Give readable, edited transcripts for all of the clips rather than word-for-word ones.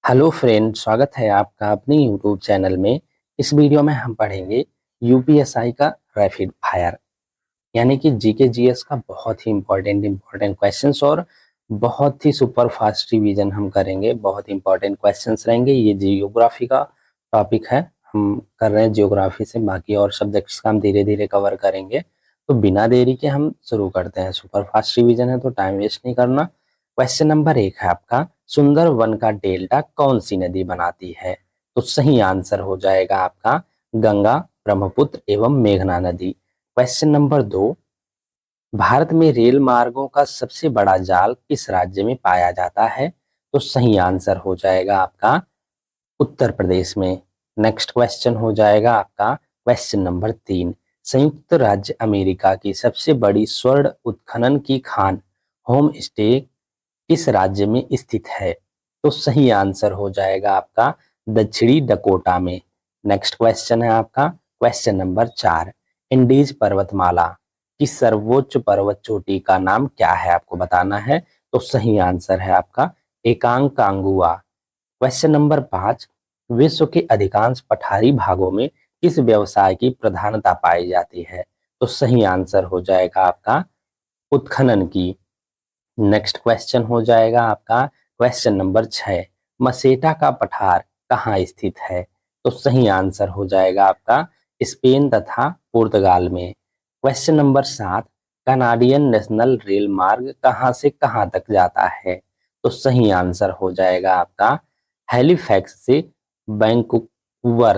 Hello friend, स्वागत है आपका अपने यूट्यूब चैनल में। इस वीडियो में हम पढ़ेंगे यूपीएसआई का रैपिड फायर यानी कि जीके जीएस का बहुत ही इंपॉर्टेंट क्वेश्चंस और बहुत ही सुपर फास्ट रिवीजन हम करेंगे। बहुत इंपॉर्टेंट क्वेश्चंस रहेंगे। ये जियोग्राफी का टॉपिक है, हम कर रहे हैं जियोग्राफी से। बाकी और सब्जेक्ट्स का हम धीरे धीरे कवर करेंगे। तो बिना देरी के हम शुरू करते हैं। सुपर फास्ट रिवीजन है तो टाइम वेस्ट नहीं करना। क्वेश्चन नंबर 1 है आपका, सुंदरवन का डेल्टा कौन सी नदी बनाती है? तो सही आंसर हो जाएगा आपका गंगा, ब्रह्मपुत्र एवं मेघना नदी। क्वेश्चन नंबर 2, भारत में रेल मार्गों का सबसे बड़ा जाल किस राज्य में पाया जाता है? तो सही आंसर हो जाएगा आपका उत्तर प्रदेश में। नेक्स्ट क्वेश्चन हो जाएगा आपका क्वेश्चन नंबर 3, संयुक्त राज्य अमेरिका की सबसे बड़ी स्वर्ण उत्खनन की खान होम स्टे किस राज्य में स्थित है? तो सही आंसर हो जाएगा आपका दक्षिणी डकोटा में। नेक्स्ट क्वेश्चन है आपका क्वेश्चन नंबर 4, इंडीज पर्वतमाला की सर्वोच्च पर्वत चोटी का नाम क्या है? आपको बताना है। तो सही आंसर है आपका एकांकांगुआ। क्वेश्चन नंबर 5, विश्व के अधिकांश पठारी भागों में किस व्यवसाय की प्रधानता पाई जाती है? तो सही आंसर हो जाएगा आपका उत्खनन की। नेक्स्ट क्वेश्चन हो जाएगा आपका क्वेश्चन नंबर 6, मसेटा का पठार कहाँ स्थित है? तो सही आंसर हो जाएगा आपका स्पेन तथा पुर्तगाल में। Question number 7, Canadian national rail मार्ग कहाँ से कहाँ तक जाता है? तो सही आंसर हो जाएगा आपका हैलिफैक्स से वैंकूवर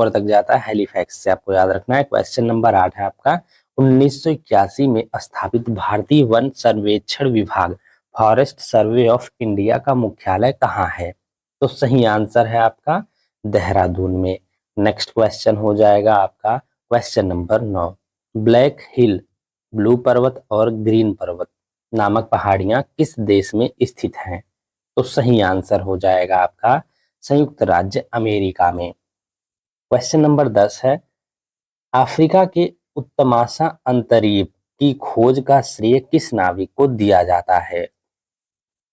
तक जाता है, हैलिफैक्स से, आपको याद रखना है। क्वेश्चन नंबर 8 है आपका, 1981 में स्थापित भारतीय वन सर्वेक्षण विभाग फॉरेस्ट सर्वे ऑफ इंडिया का मुख्यालय कहाँ है? तो सही आंसर है आपका देहरादून में। नेक्स्ट क्वेश्चन हो जाएगा आपका क्वेश्चन नंबर 9, ब्लैक हिल, ब्लू पर्वत और ग्रीन पर्वत नामक पहाड़ियां किस देश में स्थित हैं? तो सही आंसर हो जाएगा आपका संयुक्त राज्य अमेरिका में। क्वेश्चन नंबर 10 है, अफ्रीका के उत्तमाशा अंतरीप की खोज का श्रेय किस नाविक को दिया जाता है?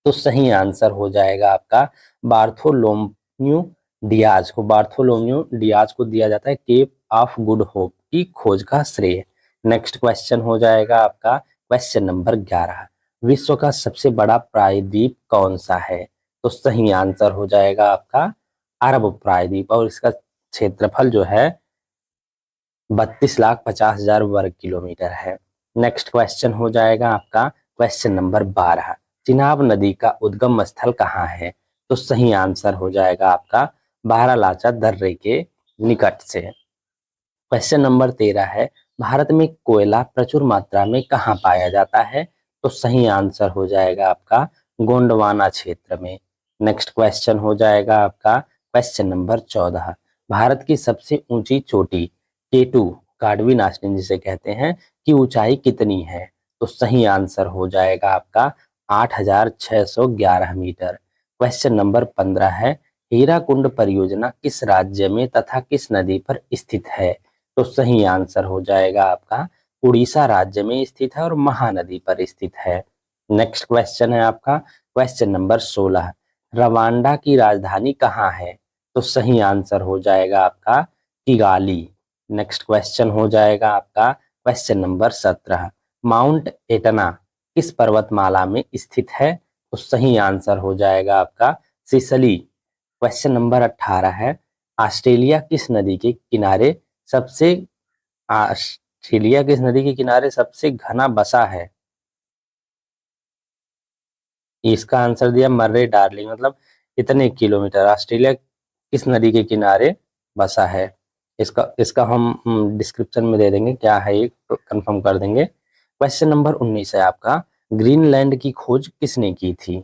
तो सही आंसर हो जाएगा आपका बार्थोलोम्यू डियाज को दिया जाता है केप ऑफ गुड होप की खोज का श्रेय। नेक्स्ट क्वेश्चन हो जाएगा आपका क्वेश्चन नंबर 11, विश्व का सबसे बड़ा प्रायद्वीप कौन सा है? तो सही आंसर हो जाएगा आपका अरब प्रायद्वीप और इसका क्षेत्रफल जो है 32,50,000 वर्ग किलोमीटर है। नेक्स्ट क्वेश्चन हो जाएगा आपका क्वेश्चन नंबर 12, चिनाब नदी का उद्गम स्थल कहाँ है? तो सही आंसर हो जाएगा आपका बारालाचा दर्रे के निकट से। क्वेश्चन नंबर 13 है, भारत में कोयला प्रचुर मात्रा में कहाँ पाया जाता है? तो सही आंसर हो जाएगा आपका गोंडवाना क्षेत्र में। नेक्स्ट क्वेश्चन हो जाएगा आपका क्वेश्चन नंबर 14, भारत की सबसे ऊंची चोटी केटू काडवी नाशनी जिसे कहते हैं की ऊंचाई कितनी है? तो सही आंसर हो जाएगा आपका 8,611 मीटर। क्वेश्चन नंबर 15 है, हीराकुंड परियोजना किस राज्य में तथा किस नदी पर स्थित है? तो सही आंसर हो जाएगा आपका उड़ीसा राज्य में स्थित है और महानदी पर स्थित है। नेक्स्ट क्वेश्चन है आपका क्वेश्चन नंबर 16, रवांडा की राजधानी कहाँ है? तो सही आंसर हो जाएगा आपका किगाली। नेक्स्ट क्वेश्चन हो जाएगा आपका क्वेश्चन नंबर 17, माउंट एटना किस पर्वतमाला में स्थित है? तो सही आंसर हो जाएगा आपका सिसली। क्वेश्चन नंबर 18 है, ऑस्ट्रेलिया किस नदी के किनारे सबसे ऑस्ट्रेलिया किस नदी के किनारे सबसे घना बसा है? इसका आंसर दिया मर्रे डार्लिंग, मतलब कितने किलोमीटर ऑस्ट्रेलिया किस नदी के किनारे बसा है। इसका इसका हम डिस्क्रिप्शन में दे देंगे क्या है, ये तो कंफर्म कर देंगे। क्वेश्चन नंबर 19 है आपका, ग्रीनलैंड की खोज किसने की थी?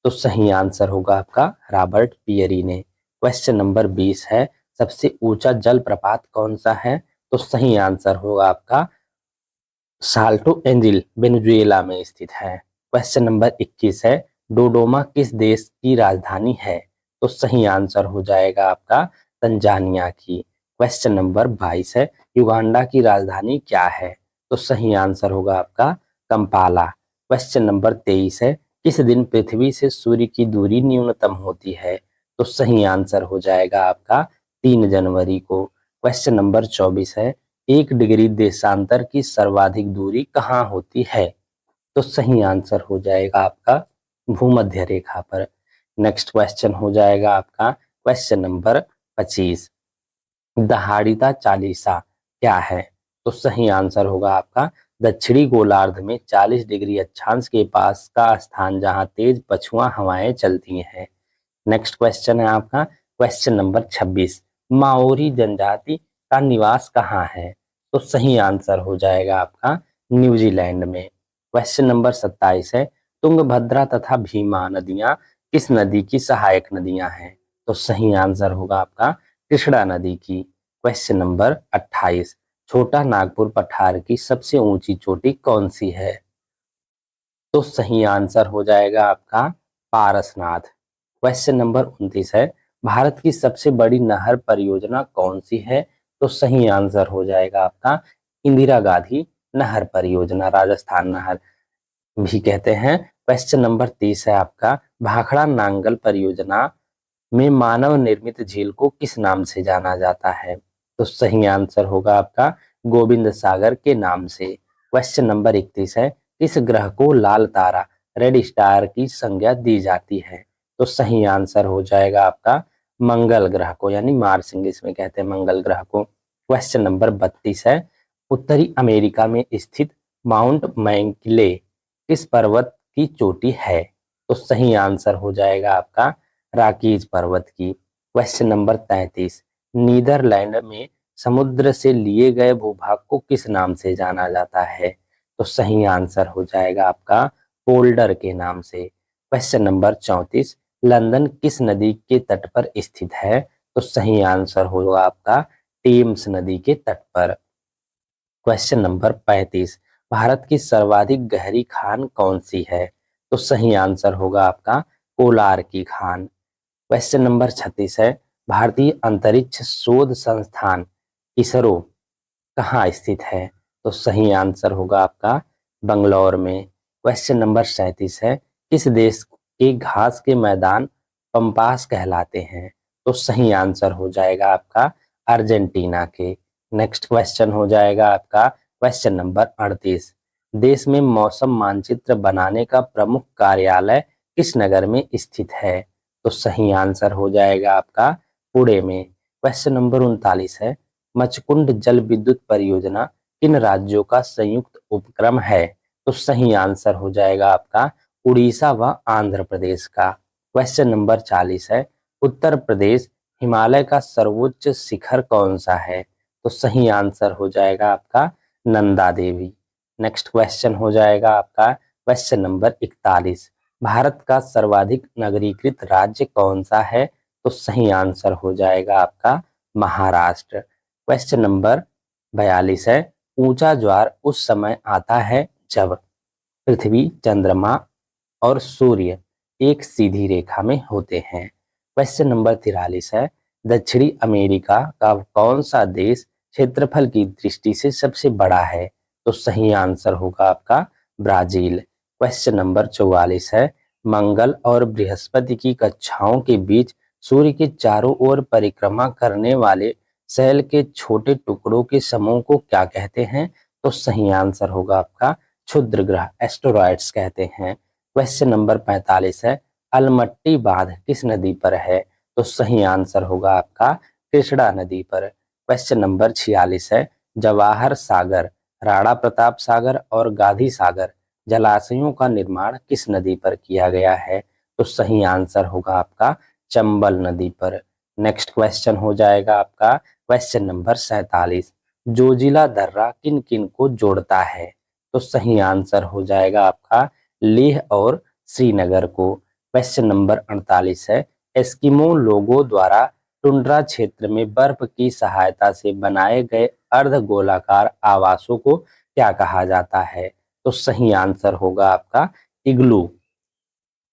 तो सही आंसर होगा आपका रॉबर्ट पियरी ने। क्वेश्चन नंबर 20 है, सबसे ऊंचा जलप्रपात कौन सा है? तो सही आंसर होगा आपका साल्टो एंजिल वेनेजुएला में स्थित है। क्वेश्चन नंबर 21 है, डोडोमा किस देश की राजधानी है? तो सही आंसर हो जाएगा आपका तंजानिया की। क्वेश्चन नंबर 22 है, युगांडा की राजधानी क्या है? तो सही आंसर होगा आपका कंपाला। क्वेश्चन नंबर 23 है, किस दिन पृथ्वी से सूर्य की दूरी न्यूनतम होती है? तो सही आंसर हो जाएगा आपका 3 जनवरी को। क्वेश्चन नंबर 24 है, 1 डिग्री देशांतर की सर्वाधिक दूरी कहाँ होती है? तो सही आंसर हो जाएगा आपका भूमध्य रेखा पर। नेक्स्ट क्वेश्चन हो जाएगा आपका क्वेश्चन नंबर 25, दहाड़ीता चालीसा क्या है? तो सही आंसर होगा आपका दक्षिणी गोलार्ध में 40 डिग्री अक्षांश के पास का स्थान जहां तेज पछुआ हवाएं चलती हैं। नेक्स्ट क्वेश्चन है आपका क्वेश्चन नंबर 26, माओरी जनजाति का निवास कहाँ है? तो सही आंसर हो जाएगा आपका न्यूजीलैंड में। क्वेश्चन नंबर 27 है, तुंगभद्रा तथा भीमा नदियां किस नदी की सहायक नदियां हैं? तो सही आंसर होगा आपका कृष्णा नदी की। क्वेश्चन नंबर 28, छोटा नागपुर पठार की सबसे ऊंची चोटी कौन सी है? तो सही आंसर हो जाएगा आपका पारसनाथ। क्वेश्चन नंबर 29 है, भारत की सबसे बड़ी नहर परियोजना कौन सी है? तो सही आंसर हो जाएगा आपका इंदिरा गांधी नहर परियोजना, राजस्थान नहर भी कहते हैं। क्वेश्चन नंबर 30 है आपका, भाखड़ा नांगल परियोजना में मानव निर्मित झील को किस नाम से जाना जाता है? तो सही आंसर होगा आपका गोविंद सागर के नाम से। क्वेश्चन नंबर 31 है, किस ग्रह को लाल तारा रेड स्टार की संज्ञा दी जाती है? तो सही आंसर हो जाएगा आपका मंगल ग्रह को, यानी मार्स इंग्लिश में कहते हैं मंगल ग्रह को। क्वेश्चन नंबर 32 है, उत्तरी अमेरिका में स्थित माउंट मैककिले किस पर्वत की चोटी है? तो सही आंसर हो जाएगा आपका राकीज पर्वत की। क्वेश्चन नंबर 33, नीदरलैंड में समुद्र से लिए गए भूभाग को किस नाम से जाना जाता है? तो सही आंसर हो जाएगा आपका पोल्डर के नाम से। क्वेश्चन नंबर 34, लंदन किस नदी के तट पर स्थित है? तो सही आंसर होगा आपका टेम्स नदी के तट पर। क्वेश्चन नंबर 35, भारत की सर्वाधिक गहरी खान कौन सी है? तो सही आंसर होगा आपका कोलार की खान। क्वेश्चन नंबर 36 है, भारतीय अंतरिक्ष शोध संस्थान इसरो कहाँ स्थित है? तो सही आंसर होगा आपका बंगलौर में। क्वेश्चन नंबर 37 है, किस देश के घास के मैदान पंपास कहलाते हैं? तो सही आंसर हो जाएगा आपका अर्जेंटीना के। नेक्स्ट क्वेश्चन हो जाएगा आपका क्वेश्चन नंबर 38, देश में मौसम मानचित्र बनाने का प्रमुख कार्यालय किस नगर में स्थित है? तो सही आंसर हो जाएगा आपका पुणे में। क्वेश्चन नंबर 39 है, मचकुंड जल विद्युत परियोजना किन राज्यों का संयुक्त उपक्रम है? तो सही आंसर हो जाएगा आपका उड़ीसा व आंध्र प्रदेश का। क्वेश्चन नंबर 40 है, उत्तर प्रदेश हिमालय का सर्वोच्च शिखर कौन सा है? तो सही आंसर हो जाएगा आपका नंदा देवी। नेक्स्ट क्वेश्चन हो जाएगा आपका क्वेश्चन नंबर 41, भारत का सर्वाधिक नगरीकृत राज्य कौन सा है? तो सही आंसर हो जाएगा आपका महाराष्ट्र। क्वेश्चन नंबर 42 है, ऊंचा ज्वार उस समय आता है जब पृथ्वी, चंद्रमा और सूर्य एक सीधी रेखा में होते हैं। क्वेश्चन नंबर 43 है, दक्षिणी अमेरिका का कौन सा देश क्षेत्रफल की दृष्टि से सबसे बड़ा है? तो सही आंसर होगा आपका ब्राजील। क्वेश्चन नंबर 44 है, मंगल और बृहस्पति की कक्षाओं के बीच सूर्य के चारों ओर परिक्रमा करने वाले सेल के छोटे टुकड़ों के समूह को क्या कहते हैं? तो सही आंसर होगा आपका क्षुद्र ग्रह, एस्टेरॉइड्स कहते हैं। क्वेश्चन नंबर 45 है, अलमट्टी बांध किस नदी पर है? तो सही आंसर होगा आपका कृष्णा नदी पर। क्वेश्चन नंबर 46 है, जवाहर सागर, राणा प्रताप सागर और गांधी सागर जलाशयों का निर्माण किस नदी पर किया गया है? तो सही आंसर होगा आपका चंबल नदी पर। नेक्स्ट क्वेश्चन हो जाएगा आपका क्वेश्चन नंबर 47, जोजिला दर्रा किन किन को जोड़ता है? तो सही आंसर हो जाएगा आपका लेह और श्रीनगर को। क्वेश्चन नंबर 48 है, एस्किमो लोगों द्वारा टुंड्रा क्षेत्र में बर्फ की सहायता से बनाए गए अर्धगोलाकार आवासों को क्या कहा जाता है? तो सही आंसर होगा आपका इग्लू।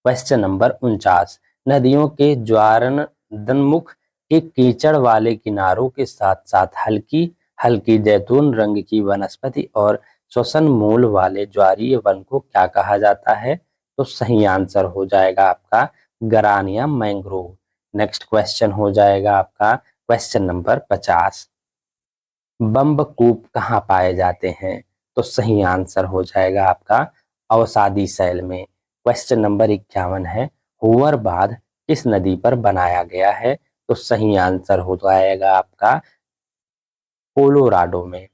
क्वेश्चन नंबर 49, नदियों के ज्वारनदन्मुख के कीचड़ वाले किनारों के साथ साथ हल्की हल्की जैतून रंग की वनस्पति और श्वसन मूल वाले ज्वारीय वन को क्या कहा जाता है? तो सही आंसर हो जाएगा आपका गरानिया मैंग्रोव। नेक्स्ट क्वेश्चन हो जाएगा आपका क्वेश्चन नंबर 50। बम्बकूप कहाँ पाए जाते हैं? तो सही आंसर हो जाएगा आपका अवसादी शैल में। क्वेश्चन नंबर 51 है, हुवर बांध किस नदी पर बनाया गया है? तो सही आंसर हो जाएगा आपका कोलोराडो में।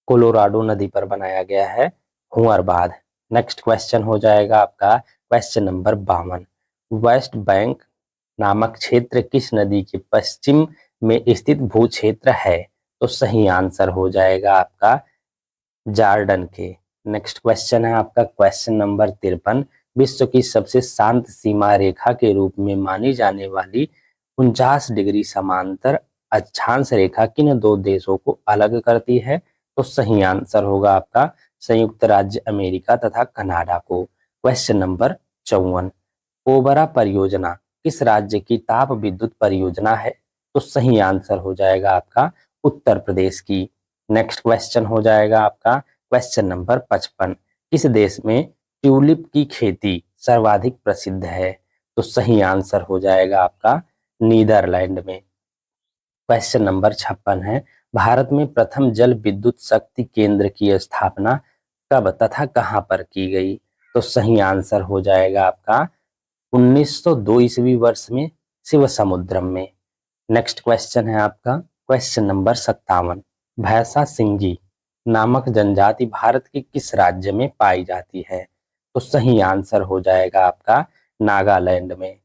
कोलोराडो नदी पर बनाया गया है हुवर बांध। नेक्स्ट क्वेश्चन हो जाएगा आपका क्वेश्चन नंबर 52। वेस्ट बैंक नामक क्षेत्र किस नदी के पश्चिम में स्थित भू क्षेत्र है? तो सही आंसर हो जाएगा आपका जॉर्डन के। नेक्स्ट क्वेश्चन है आपका क्वेश्चन नंबर 53। विश्व की सबसे शांत सीमा रेखा के रूप में मानी जाने वाली 49 डिग्री समांतर अक्षांश रेखा किन दो देशों को अलग करती है? तो सही आंसर होगा आपका संयुक्त राज्य अमेरिका तथा कनाडा को। Question number 54। ओबरा परियोजना किस राज्य की ताप विद्युत परियोजना है? तो सही आंसर हो जाएगा आपका उत्तर प्रदेश की। नेक्स्ट क्वेश्चन हो जाएगा आपका क्वेश्चन नंबर 55। किस देश में ट्यूलिप की खेती सर्वाधिक प्रसिद्ध है? तो सही आंसर हो जाएगा आपका नीदरलैंड में। क्वेश्चन नंबर 56 है, भारत में प्रथम जल विद्युत शक्ति केंद्र की स्थापना कब तथा कहां पर की गई? तो सही आंसर हो जाएगा आपका 1902 ईस्वी वर्ष में शिव समुद्रम में। नेक्स्ट क्वेश्चन है आपका क्वेश्चन नंबर 57। भैंसा सिंगी नामक जनजाति भारत के किस राज्य में पाई जाती है? तो सही आंसर हो जाएगा आपका नागालैंड में।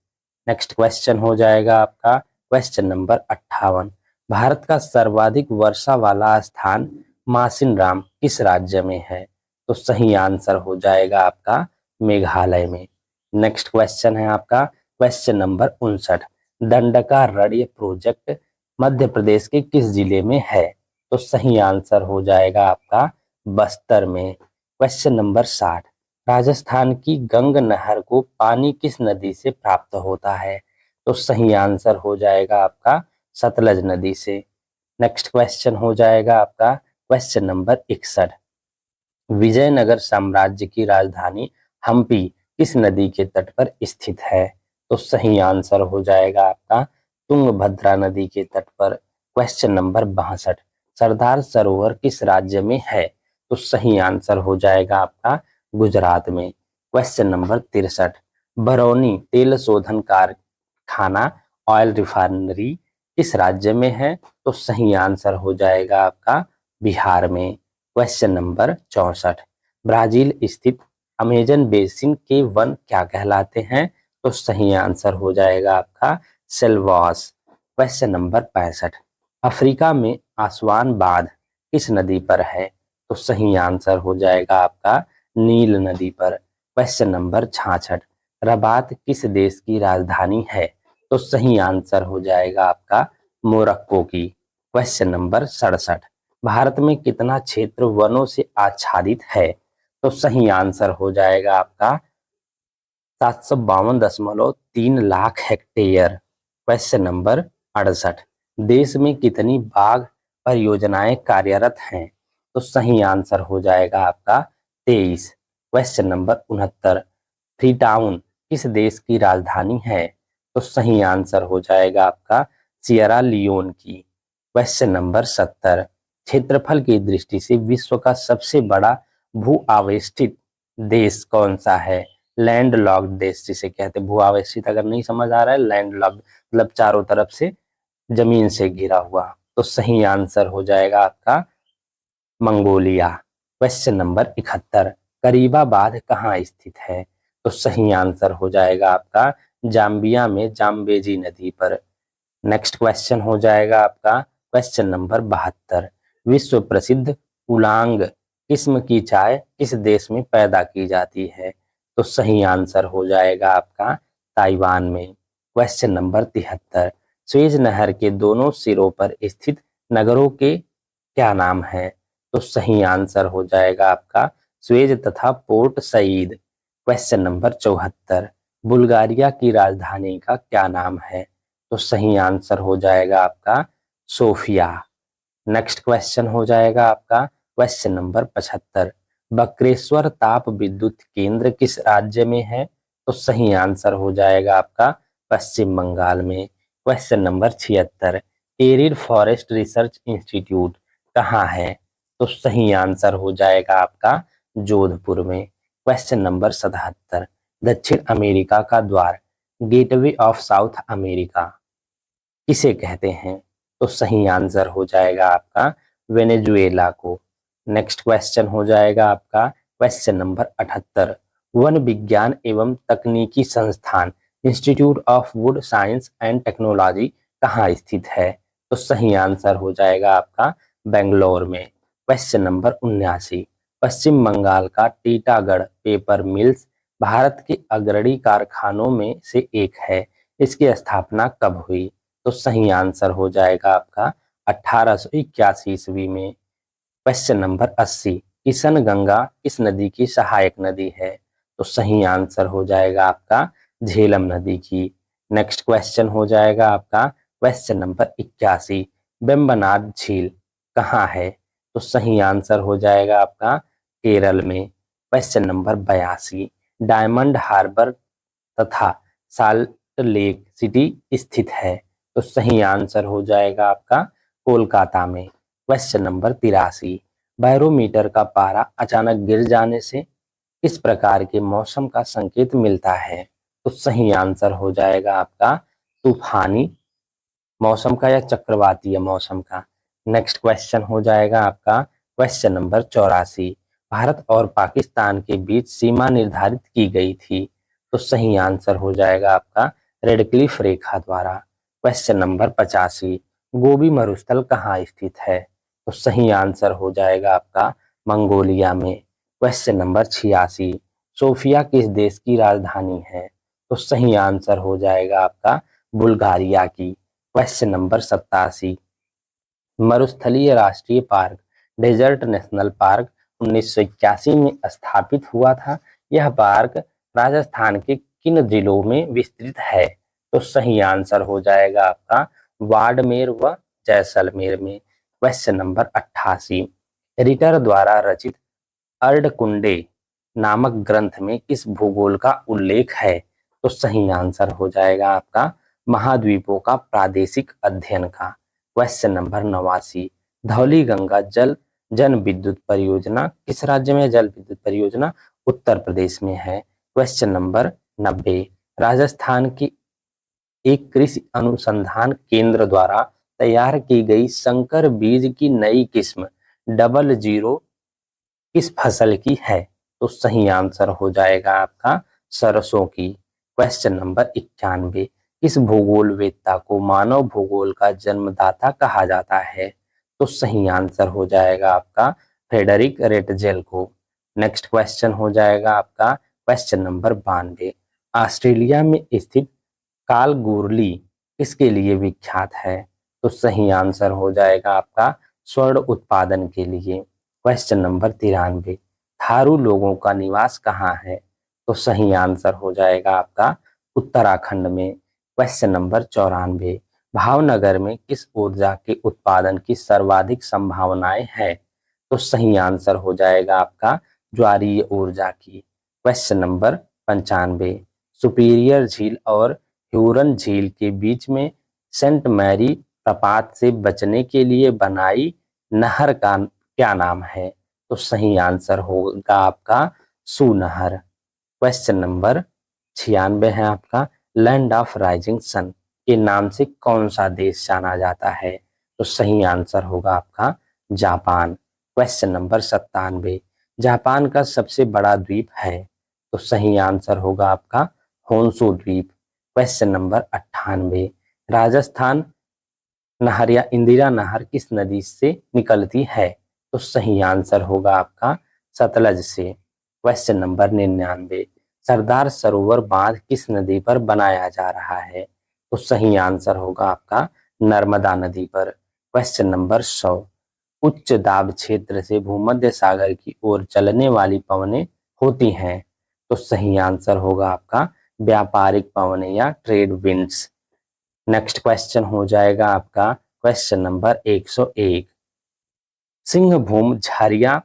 नेक्स्ट क्वेश्चन हो जाएगा आपका क्वेश्चन नंबर 58। भारत का सर्वाधिक वर्षा वाला स्थान मासिनराम किस राज्य में है? तो सही आंसर हो जाएगा आपका मेघालय में। नेक्स्ट क्वेश्चन है आपका question number 59। Dandakaranya project Madhya Pradesh के किस जिले में है? तो सही आंसर हो जाएगा आपका बस्तर में। Question number 60। राजस्थान की गंग नहर को पानी किस नदी से प्राप्त होता है? तो सही आंसर हो जाएगा आपका सतलज नदी से। नेक्स्ट क्वेश्चन हो जाएगा आपका क्वेश्चन नंबर 61। विजयनगर साम्राज्य की राजधानी हम्पी किस नदी के तट पर स्थित है? तो सही आंसर हो जाएगा आपका तुंगभद्रा नदी के तट पर। Question number 62। सरदार सरोवर किस राज्य में है? तो सही आंसर हो जाएगा आपका गुजरात में। Question number 63। बरौनी तेल शोधन कारखाना ऑयल रिफाइनरी किस राज्य में है? तो सही आंसर हो जाएगा आपका बिहार में। Question number 64। ब्राजील स्थित अमेजन बेसिन के वन क्या कहलाते हैं? तो सही आंसर हो जाएगा आपका सेल्वास। Question number 65। अफ्रीका में आसवान बांध किस नदी पर है? तो सही आंसर हो जाएगा आपका नील नदी पर। Question number 66। रबात किस देश की राजधानी है? तो सही आंसर हो जाएगा आपका मोरक्को की। Question number 67। भारत में कितना क्षेत्र वनों से आच्छादित है? तो सही आंसर हो जाएगा आपका 752.3 लाख हेक्टेयर। Question number 68। देश में कितनी बाघ परियोजनाएं कार्यरत हैं? तो सही आंसर हो जाएगा आपका 23। Question number 69। फ्रीटाउन किस देश की राजधानी है? तो सही आंसर हो जाएगा आपका सियरा लियोन की। Question number 70। क्षेत्रफल की दृष्टि से विश्व का सबसे बड़ा भू आवेष्टित देश कौन सा है? लैंड लॉक्ड देश जिसे कहते हैं। भू आवेशित अगर नहीं समझ आ रहा है, लैंड लॉक्ड मतलब चारों तरफ से जमीन से घिरा हुआ। तो सही आंसर हो जाएगा आपका मंगोलिया। Question number 71। करीबा बांध कहाँ स्थित है? तो सही आंसर हो जाएगा आपका जाम्बिया में जाम्बेजी नदी पर। नेक्स्ट क्वेश्चन हो जाएगा आपका क्वेश्चन नंबर 72। विश्व प्रसिद्ध उलांग किस्म की चाय किस देश में पैदा की जाती है? तो सही आंसर हो जाएगा आपका ताइवान में। Question number 73। स्वेज नहर के दोनों सिरों पर स्थित नगरों के क्या नाम है? तो सही आंसर हो जाएगा आपका स्वेज तथा Port Said. Question number 74। Bulgaria की राजधानी का क्या नाम है? तो सही आंसर हो जाएगा आपका सोफिया। नेक्स्ट क्वेश्चन हो जाएगा आपका क्वेश्चन नंबर 75। बक्रेश्वर ताप विद्युत केंद्र किस राज्य में है? तो सही आंसर हो जाएगा आपका पश्चिम बंगाल में। Question number 76, arid forest research institute कहाँ है? तो सही आंसर हो जाएगा आपका जोधपुर में। क्वेश्चन नंबर 77, दक्षिण अमेरिका का द्वार, गेटवे ऑफ साउथ अमेरिका किसे कहते हैं? तो सही आंसर हो जाएगा आपका वेनेजुएला को। नेक्स्ट क्वेश्चन हो जाएगा आपका क्वेश्चन नंबर 78, वन विज्ञान एवं तकनीकी संस्थान institute of would science and technology कहाँ स्थित है? तो सही आंसर हो जाएगा आपका बेंगलोर में। क्वेश्चन नंबर 79, पश्चिम बंगाल का टीटागढ़ पेपर मिल्स भारत के अग्रणी कारखानों में से एक है, इसकी स्थापना कब हुई? तो सही आंसर हो जाएगा आपका 1881 ईस्वी में। क्वेश्चन नंबर 80, किशन गंगा किस नदी की सहायक नदी है? तो सही आंसर हो जाएगा आपका झेलम नदी की। नेक्स्ट क्वेश्चन हो जाएगा आपका क्वेश्चन नंबर 81, वेम्बनाड झील कहाँ है? तो सही आंसर हो जाएगा आपका केरल में। क्वेश्चन नंबर 82, डायमंड हार्बर तथा साल्ट लेक सिटी स्थित है? तो सही आंसर हो जाएगा आपका कोलकाता में। क्वेश्चन नंबर 83, बैरोमीटर का पारा अचानक गिर जाने से किस प्रकार के मौसम का संकेत मिलता है? तो सही आंसर हो जाएगा आपका तूफानी मौसम का या चक्रवातीय मौसम का। नेक्स्ट क्वेश्चन हो जाएगा आपका क्वेश्चन नंबर 84, भारत और पाकिस्तान के बीच सीमा निर्धारित की गई थी? तो सही आंसर हो जाएगा आपका रेड क्लिफ रेखा द्वारा। क्वेश्चन नंबर 85, गोबी मरुस्थल कहाँ स्थित है? तो सही आंसर हो जाएगा आपका मंगोलिया में। क्वेश्चन नंबर 86, सोफिया किस देश की राजधानी है? तो सही आंसर हो जाएगा आपका बुल्गारिया की। क्वेश्चन नंबर 87, मरुस्थलीय राष्ट्रीय पार्क डेजर्ट नेशनल पार्क 1981 में स्थापित हुआ था। यह पार्क राजस्थान के किन जिलों में विस्तृत है? तो सही आंसर हो जाएगा आपका बाड़मेर व जैसलमेर में। क्वेश्चन नंबर 88, रिटर द्वारा रचित अर्धकुंडे नामक ग्रंथ में किस भूगोल का उल्लेख है? तो सही आंसर हो जाएगा आपका महाद्वीपों का प्रादेशिक अध्ययन का। क्वेश्चन नंबर 89, धौली गंगा जन विद्युत परियोजना किस राज्य में? जल विद्युत परियोजना उत्तर प्रदेश में है। क्वेश्चन नंबर 90, राजस्थान की एक कृषि अनुसंधान केंद्र द्वारा तैयार की गई संकर बीज की नई किस्म डबल जीरो किस फसल की है? तो सही आंसर हो जाएगा आपका सरसों की। क्वेश्चन नंबर 91, इस भूगोलवेत्ता को मानव भूगोल का जन्मदाता कहा जाता है? तो सही आंसर हो जाएगा आपका फ्रेडरिक रेटजेल को। नेक्स्ट क्वेश्चन हो जाएगा आपका क्वेश्चन नंबर 92, ऑस्ट्रेलिया में स्थित कालगोरली किसके लिए विख्यात है? तो सही आंसर हो जाएगा आपका स्वर्ण उत्पादन के लिए। क्वेश्चन नंबर 93, थारू लोगों का निवास कहाँ है? तो सही आंसर हो जाएगा आपका उत्तराखंड में। क्वेश्चन नंबर 94, भावनगर में किस ऊर्जा के उत्पादन की सर्वाधिक संभावनाएं हैं? तो सही आंसर हो जाएगा आपका ज्वारीय ऊर्जा की। क्वेश्चन नंबर 95, सुपीरियर झील और ह्यूरन झील के बीच में सेंट मैरी प्रपात से बचने के लिए बनाई नहर का क्या नाम है? तो सही आंसर होगा आपका सूनहर। क्वेश्चन नंबर 96 है आपका, लैंड ऑफ राइजिंग सन के नाम से कौन सा देश जाना जाता है? तो सही आंसर होगा आपका जापान। क्वेश्चन नंबर 97, जापान का सबसे बड़ा द्वीप है? तो सही आंसर होगा आपका होन्शु द्वीप। क्वेश्चन नंबर 98, राजस्थान नहर या इंदिरा नहर किस नदी से निकलती है? तो सही आंसर होगा आपका सतलज से। क्वेश्चन नंबर 99, सरदार सरोवर बांध किस नदी पर बनाया जा रहा है? तो सही आंसर होगा आपका नर्मदा नदी पर। क्वेश्चन नंबर 100, उच्च दाब क्षेत्र से भूमध्य सागर की ओर चलने वाली पवनें होती हैं? तो सही आंसर होगा आपका व्यापारिक पवनें या ट्रेड विंड्स। नेक्स्ट क्वेश्चन हो जाएगा आपका क्वेश्चन नंबर 101, सिंहभूम झारिया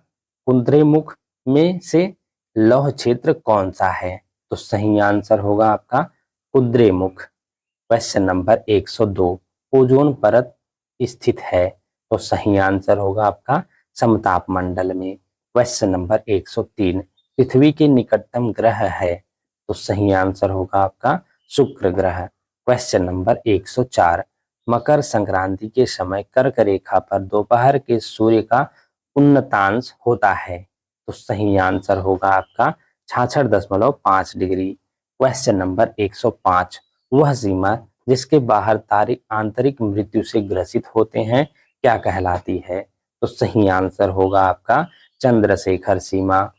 कुद्रेमुख में से लौह क्षेत्र कौन सा है? तो सही आंसर होगा आपका कुद्रेमुख। क्वेश्चन नंबर 102, ओजोन परत स्थित है? तो सही आंसर होगा आपका समताप मंडल में। क्वेश्चन नंबर 103, पृथ्वी के निकटतम ग्रह है? तो सही आंसर होगा आपका शुक्र ग्रह। क्वेश्चन नंबर 104, मकर संक्रांति के समय कर्क रेखा पर दोपहर के सूर्य का उन्नतांश होता है? तो सही आंसर होगा आपका 66.5 डिग्री। क्वेश्चन नंबर 105, वह सीमा जिसके बाहर तारे आंतरिक मृत्यु से ग्रसित होते हैं क्या कहलाती है? तो सही आंसर होगा आपका चंद्रशेखर सीमा।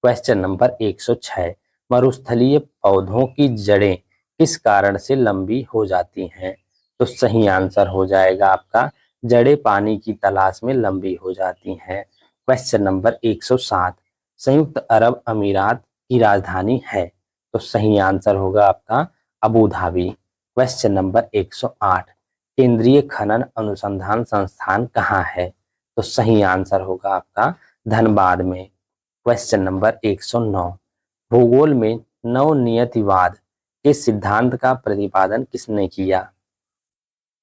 क्वेश्चन नंबर 106, मरुस्थलीय पौधों की जड़ें किस कारण से लंबी हो जाती हैं? तो सही आंसर हो जाएगा आपका जड़ें पानी की तलाश में लंबी हो जाती हैं। क्वेश्चन नंबर 107, संयुक्त अरब अमीरात की राजधानी है? तो सही आंसर होगा आपका अबू धाबी। क्वेश्चन नंबर 108, केंद्रीय खनन अनुसंधान संस्थान कहाँ है? तो सही आंसर होगा आपका धनबाद में। क्वेश्चन नंबर 109, भूगोल में नवनियतिवाद के सिद्धांत का प्रतिपादन किसने किया?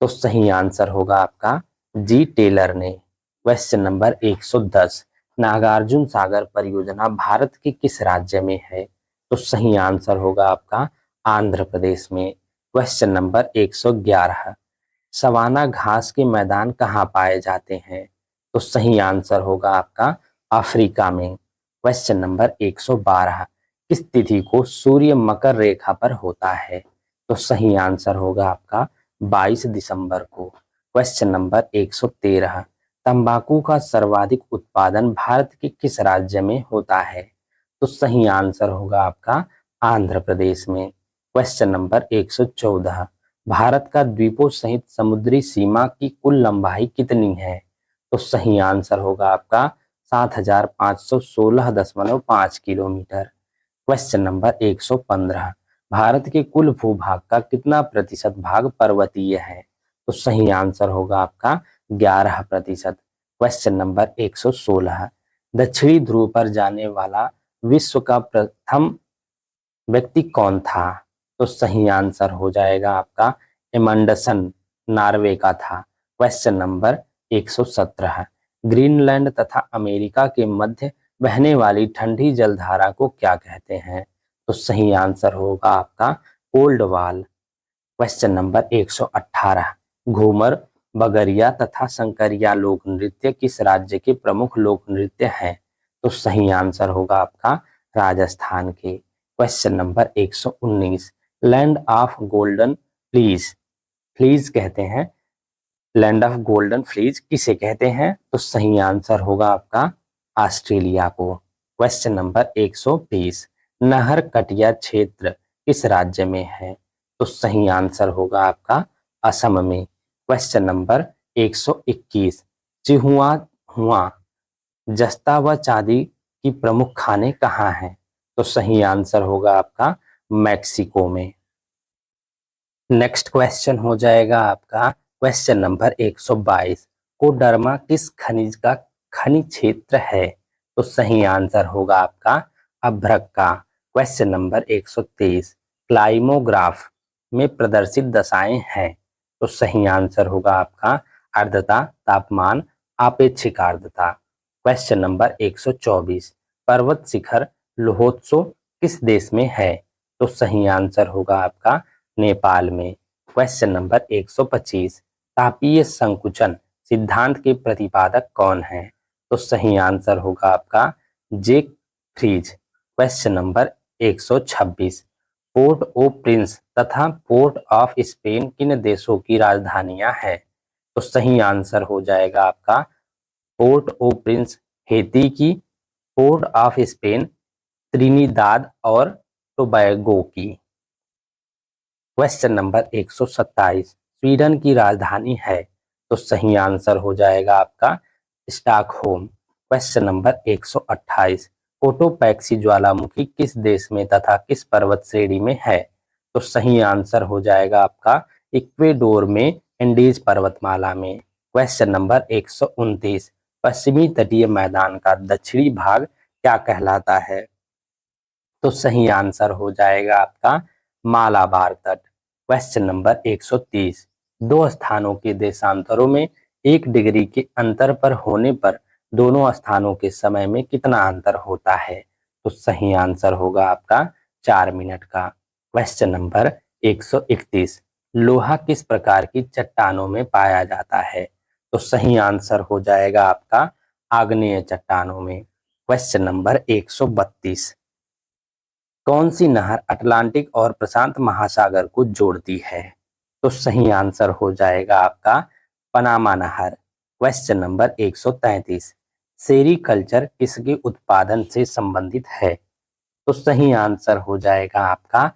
तो सही आंसर होगा आपका जी टेलर ने। क्वेश्चन नंबर 110, नागार्जुन सागर परियोजना भारत के किस राज्य में है? तो सही आंसर होगा आपका आंध्र प्रदेश में। क्वेश्चन नंबर 111, सवाना घास के मैदान कहाँ पाए जाते हैं? तो सही आंसर होगा आपका अफ्रीका में। क्वेश्चन नंबर 112, किस तिथि को सूर्य मकर रेखा पर होता है? तो सही आंसर होगा आपका 22 दिसंबर को। क्वेश्चन नंबर 113, तंबाकू का सर्वाधिक उत्पादन भारत के किस राज्य में होता है? तो सही आंसर होगा आपका आंध्र प्रदेश में। क्वेश्चन नंबर 114, भारत का द्वीपों सहित समुद्री सीमा की कुल लंबाई कितनी है? तो सही आंसर होगा आपका 7516.5 किलोमीटर। क्वेश्चन नंबर 115, भारत के कुल भूभाग का कितना प्रतिशत भाग पर्वतीय है? तो सही आंसर होगा आपका 11%। क्वेश्चन नंबर 116, दक्षिणी ध्रुव पर जाने वाला विश्व का प्रथम व्यक्ति कौन था? तो सही आंसर हो जाएगा आपका एमंडसन, नॉर्वे का था। क्वेश्चन नंबर 117, ग्रीनलैंड तथा अमेरिका के मध्य बहने वाली ठंडी जलधारा को क्या कहते हैं? तो सही आंसर होगा आपका cold wall. Question number 118, Ghoomar, Bagariya तथा संकरिया लोक नृत्य किस राज्य के प्रमुख लोक नृत्य हैं? तो सही आंसर होगा आपका राजस्थान के। Question number 119, land of golden fleas, fleas कहते हैं, लैंड ऑफ गोल्डन फ्लीज किसे कहते हैं? तो सही आंसर होगा आपका ऑस्ट्रेलिया को। क्वेश्चन नंबर 120, नहर कटिया क्षेत्र किस राज्य में है? तो सही आंसर होगा आपका असम में। क्वेश्चन नंबर 121, चिहुआ हुआ, जस्ता व चांदी की प्रमुख खाने कहाँ हैं? तो सही आंसर होगा आपका मैक्सिको में। नेक्स्ट क्वेश्चन हो जाएगा आपका क्वेश्चन नंबर 122, कोडरमा किस खनिज का खनिज क्षेत्र है? तो सही आंसर होगा आपका अभ्रक का। क्वेश्चन नंबर 123, क्लाइमोग्राफ में प्रदर्शित दशाएं हैं? तो सही आंसर होगा आपका आर्द्रता, तापमान, आपेक्षिक आर्द्रता। क्वेश्चन नंबर 124, पर्वत शिखर लोहोत्सव किस देश में है? तो सही आंसर होगा आपका नेपाल में। क्वेश्चन नंबर 125, तापीय संकुचन सिद्धांत के प्रतिपादक कौन है? तो सही आंसर होगा आपका जेक फ्रीज। क्वेश्चन नंबर 126, पोर्ट ओ प्रिंस तथा पोर्ट ऑफ स्पेन किन देशों की राजधानियां हैं? तो सही आंसर हो जाएगा आपका पोर्ट ओ प्रिंस हेती की, पोर्ट ऑफ स्पेन त्रिनिदाद और टोबैगो की। क्वेश्चन नंबर 127, स्वीडन की राजधानी है? तो सही आंसर हो जाएगा आपका स्टॉकहोम। क्वेश्चन नंबर 128, कोटोपैक्सी ज्वालामुखी किस देश में तथा किस पर्वत श्रेणी में है? तो सही आंसर हो जाएगा आपका इक्वेडोर में, एंडीज पर्वतमाला में। क्वेश्चन नंबर 129, पश्चिमी तटीय मैदान का दक्षिणी भाग क्या कहलाता है? तो सही आंसर हो जाएगा आपका मालाबार तट। Question number 130। दो स्थानों के देशांतरों में 1 डिग्री के अंतर पर होने पर दोनों स्थानों के समय में कितना अंतर होता है? तो सही आंसर होगा आपका 4 मिनट का। Question number 131। लोहा किस प्रकार की चट्टानों में पाया जाता है? तो सही आंसर हो जाएगा आपका आग्नेय चट्टानों में। Question number 132। कौन सी नहर अटलांटिक और प्रशांत महासागर को जोड़ती है? तो सही आंसर हो जाएगा आपका पनामा नहर। Question number 133। सेरीकल्चर किसके उत्पादन से संबंधित है? तो सही आंसर हो जाएगा आपका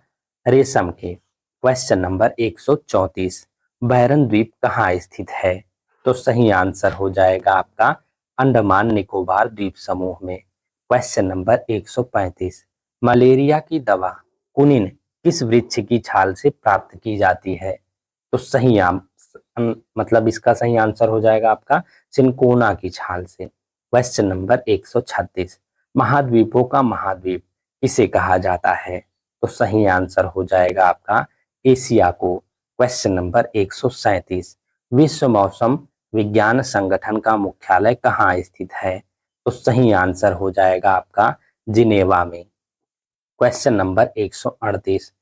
रेशम के। Question number 134। बैरन द्वीप कहाँ स्थित है? तो सही आंसर हो जाएगा आपका अंडमान निकोबार द्वीप समूह में। Question number 135। मलेरिया की दवा कुनिन किस वृक्ष की छाल से प्राप्त की जाती है? तो मतलब इसका सही आंसर हो जाएगा आपका सिनकोना की छाल से। Question number 136। महाद्वीपों का महाद्वीप किसे कहा जाता है? तो सही आंसर हो जाएगा आपका एशिया को। Question number 137। विश्व मौसम विज्ञान संगठन का मुख्यालय कहाँ स्थित है? तो सही आंसर हो जाएगा आपका जिनेवा में। Question number 138।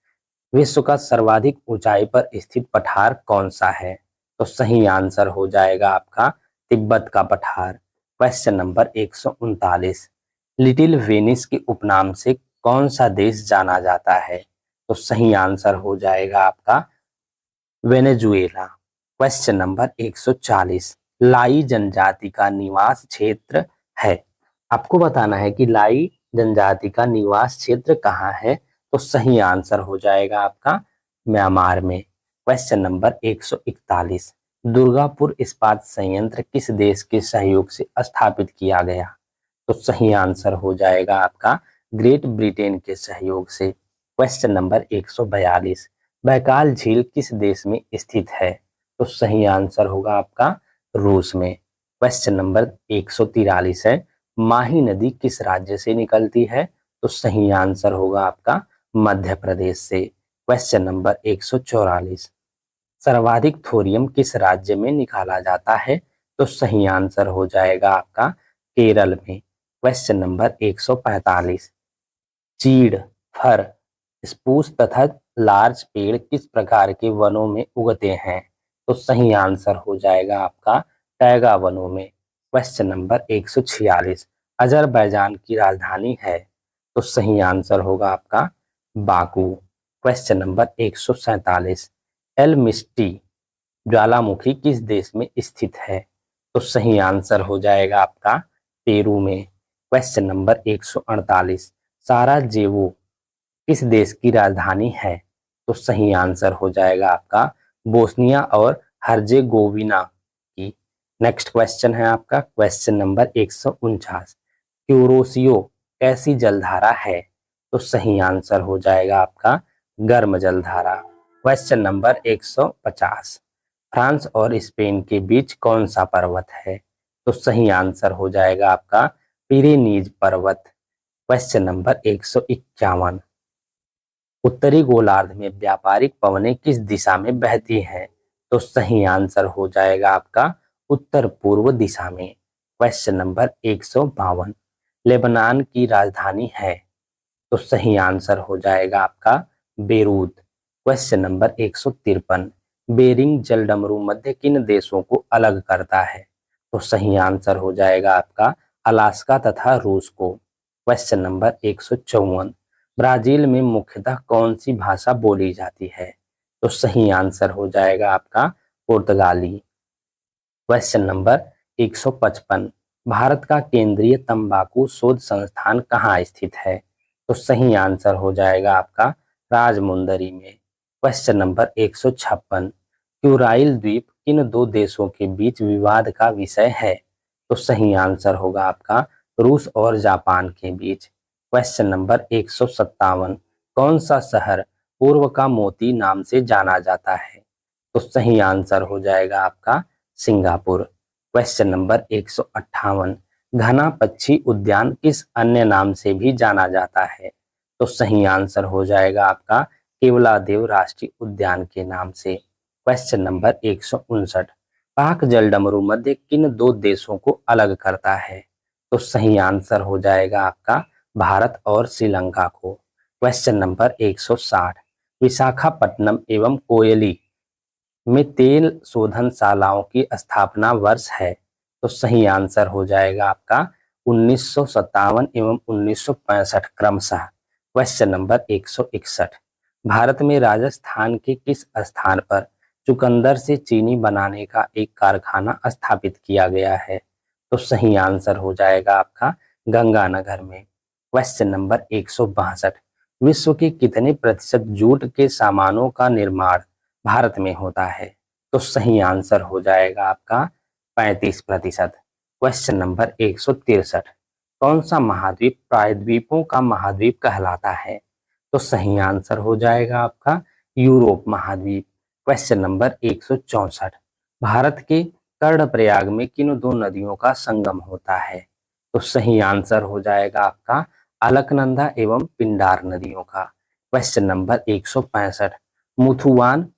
विश्व का सर्वाधिक ऊंचाई पर स्थित पठार कौन सा है? तो सही आंसर हो जाएगा आपका तिब्बत का पठार। Question number 139। लिटिल वेनिस के उपनाम से कौन सा देश जाना जाता है? तो सही आंसर हो जाएगा आपका वेनेजुएला। Question number 140। लाई जनजाति का निवास क्षेत्र है। आपको बताना है कि लाई जनजाति का निवास क्षेत्र कहाँ है? तो सही आंसर हो जाएगा आपका म्यांमार में। Question number 141। दुर्गापुर इस्पात संयंत्र किस देश के सहयोग से स्थापित किया गया? तो सही आंसर हो जाएगा आपका ग्रेट ब्रिटेन के सहयोग से। Question number 142। बैकाल झील किस देश में स्थित है? तो सही आंसर होगा आपका रूस में। क्वेश्चन नंबर 143 है, माही नदी किस राज्य से निकलती है? तो सही आंसर होगा आपका मध्य प्रदेश से। Question number 144। सर्वाधिक थोरियम किस राज्य में निकाला जाता है? तो सही आंसर हो जाएगा आपका केरल में। Question number 145। चीड़, फर, स्पूस तथा लार्च पेड़ किस प्रकार के वनों में उगते हैं? तो सही आंसर हो जाएगा आपका टैगा वनों में। Question number 146। अजरबैजान की राजधानी है? तो सही आंसर होगा आपका बाकू। Question number 147। एल मिस्टी ज्वालामुखी किस देश में स्थित है? तो सही आंसर हो जाएगा आपका पेरू में। Question number 148। साराजेवो किस देश की राजधानी है? तो सही आंसर हो जाएगा आपका बोस्निया और हर्जेगोविना की। नेक्स्ट क्वेश्चन है आपका क्वेश्चन नंबर 149। क्यूरोसियो कैसी जलधारा है? तो सही आंसर हो जाएगा आपका गर्म जलधारा। Question number 150। फ्रांस और स्पेन के बीच कौन सा पर्वत है? तो सही आंसर हो जाएगा आपका पिरेनीज पर्वत। Question number 151। उत्तरी गोलार्ध में व्यापारिक पवनें किस दिशा में बहती हैं? तो सही आंसर हो जाएगा आपका उत्तर पूर्व दिशा में। Question number 152। लेबनान की राजधानी है? तो सही आंसर हो जाएगा आपका बेरूत। Question number 153। बेरिंग जलडमरू मध्य किन देशों को अलग करता है? तो सही आंसर हो जाएगा आपका अलास्का तथा रूस को। Question number 154। ब्राजील में मुख्यतः कौन सी भाषा बोली जाती है? तो सही आंसर हो जाएगा आपका पुर्तगाली। Question number 155। भारत का केंद्रीय तंबाकू शोध संस्थान कहाँ स्थित है? तो सही आंसर हो जाएगा आपका राजमुंदरी में। Question number 156। क्यूराइल द्वीप किन दो देशों के बीच विवाद का विषय है? तो सही आंसर होगा आपका रूस और जापान के बीच। Question number 157। कौन सा शहर पूर्व का मोती नाम से जाना जाता है? तो सही आंसर हो जाएगा आपका सिंगापुर। Question number 158। घना पक्षी उद्यान किस अन्य नाम से भी जाना जाता है? तो सही आंसर हो जाएगा आपका केवलादेव राष्ट्रीय उद्यान के नाम से। क्वेश्चन नंबर 159, पाक जलडमरू मध्य किन दो देशों को अलग करता है? तो सही आंसर हो जाएगा आपका भारत और श्रीलंका को। क्वेश्चन नंबर 160, विशाखापट्टनम एवं कोयली में तेल शोधनशालाओं की स्थापना वर्ष है? तो सही आंसर हो जाएगा आपका 1957 एवं 1965 क्रमशः। क्वेश्चन नंबर 161, भारत में राजस्थान के किस स्थान पर चुकंदर से चीनी बनाने का एक कारखाना स्थापित किया गया है? तो सही आंसर हो जाएगा आपका गंगानगर में। क्वेश्चन नंबर 162, विश्व के कितने प्रतिशत जूट के सामानों का निर्माण भारत में होता है? तो सही आंसर हो जाएगा आपका 35%। क्वेश्चन नंबर 163, कौन सा महाद्वीप प्रायद्वीपों का महाद्वीप कहलाता है? तो सही आंसर हो जाएगा आपका यूरोप महाद्वीप। क्वेश्चन नंबर 164, भारत के कर्णप्रयाग में किन दो नदियों का संगम होता है? तो सही आंसर हो जाएगा आपका अलकनंदा एवं पिंडार नदियों का। क्वेश्चन नंबर 165, मुथुवान,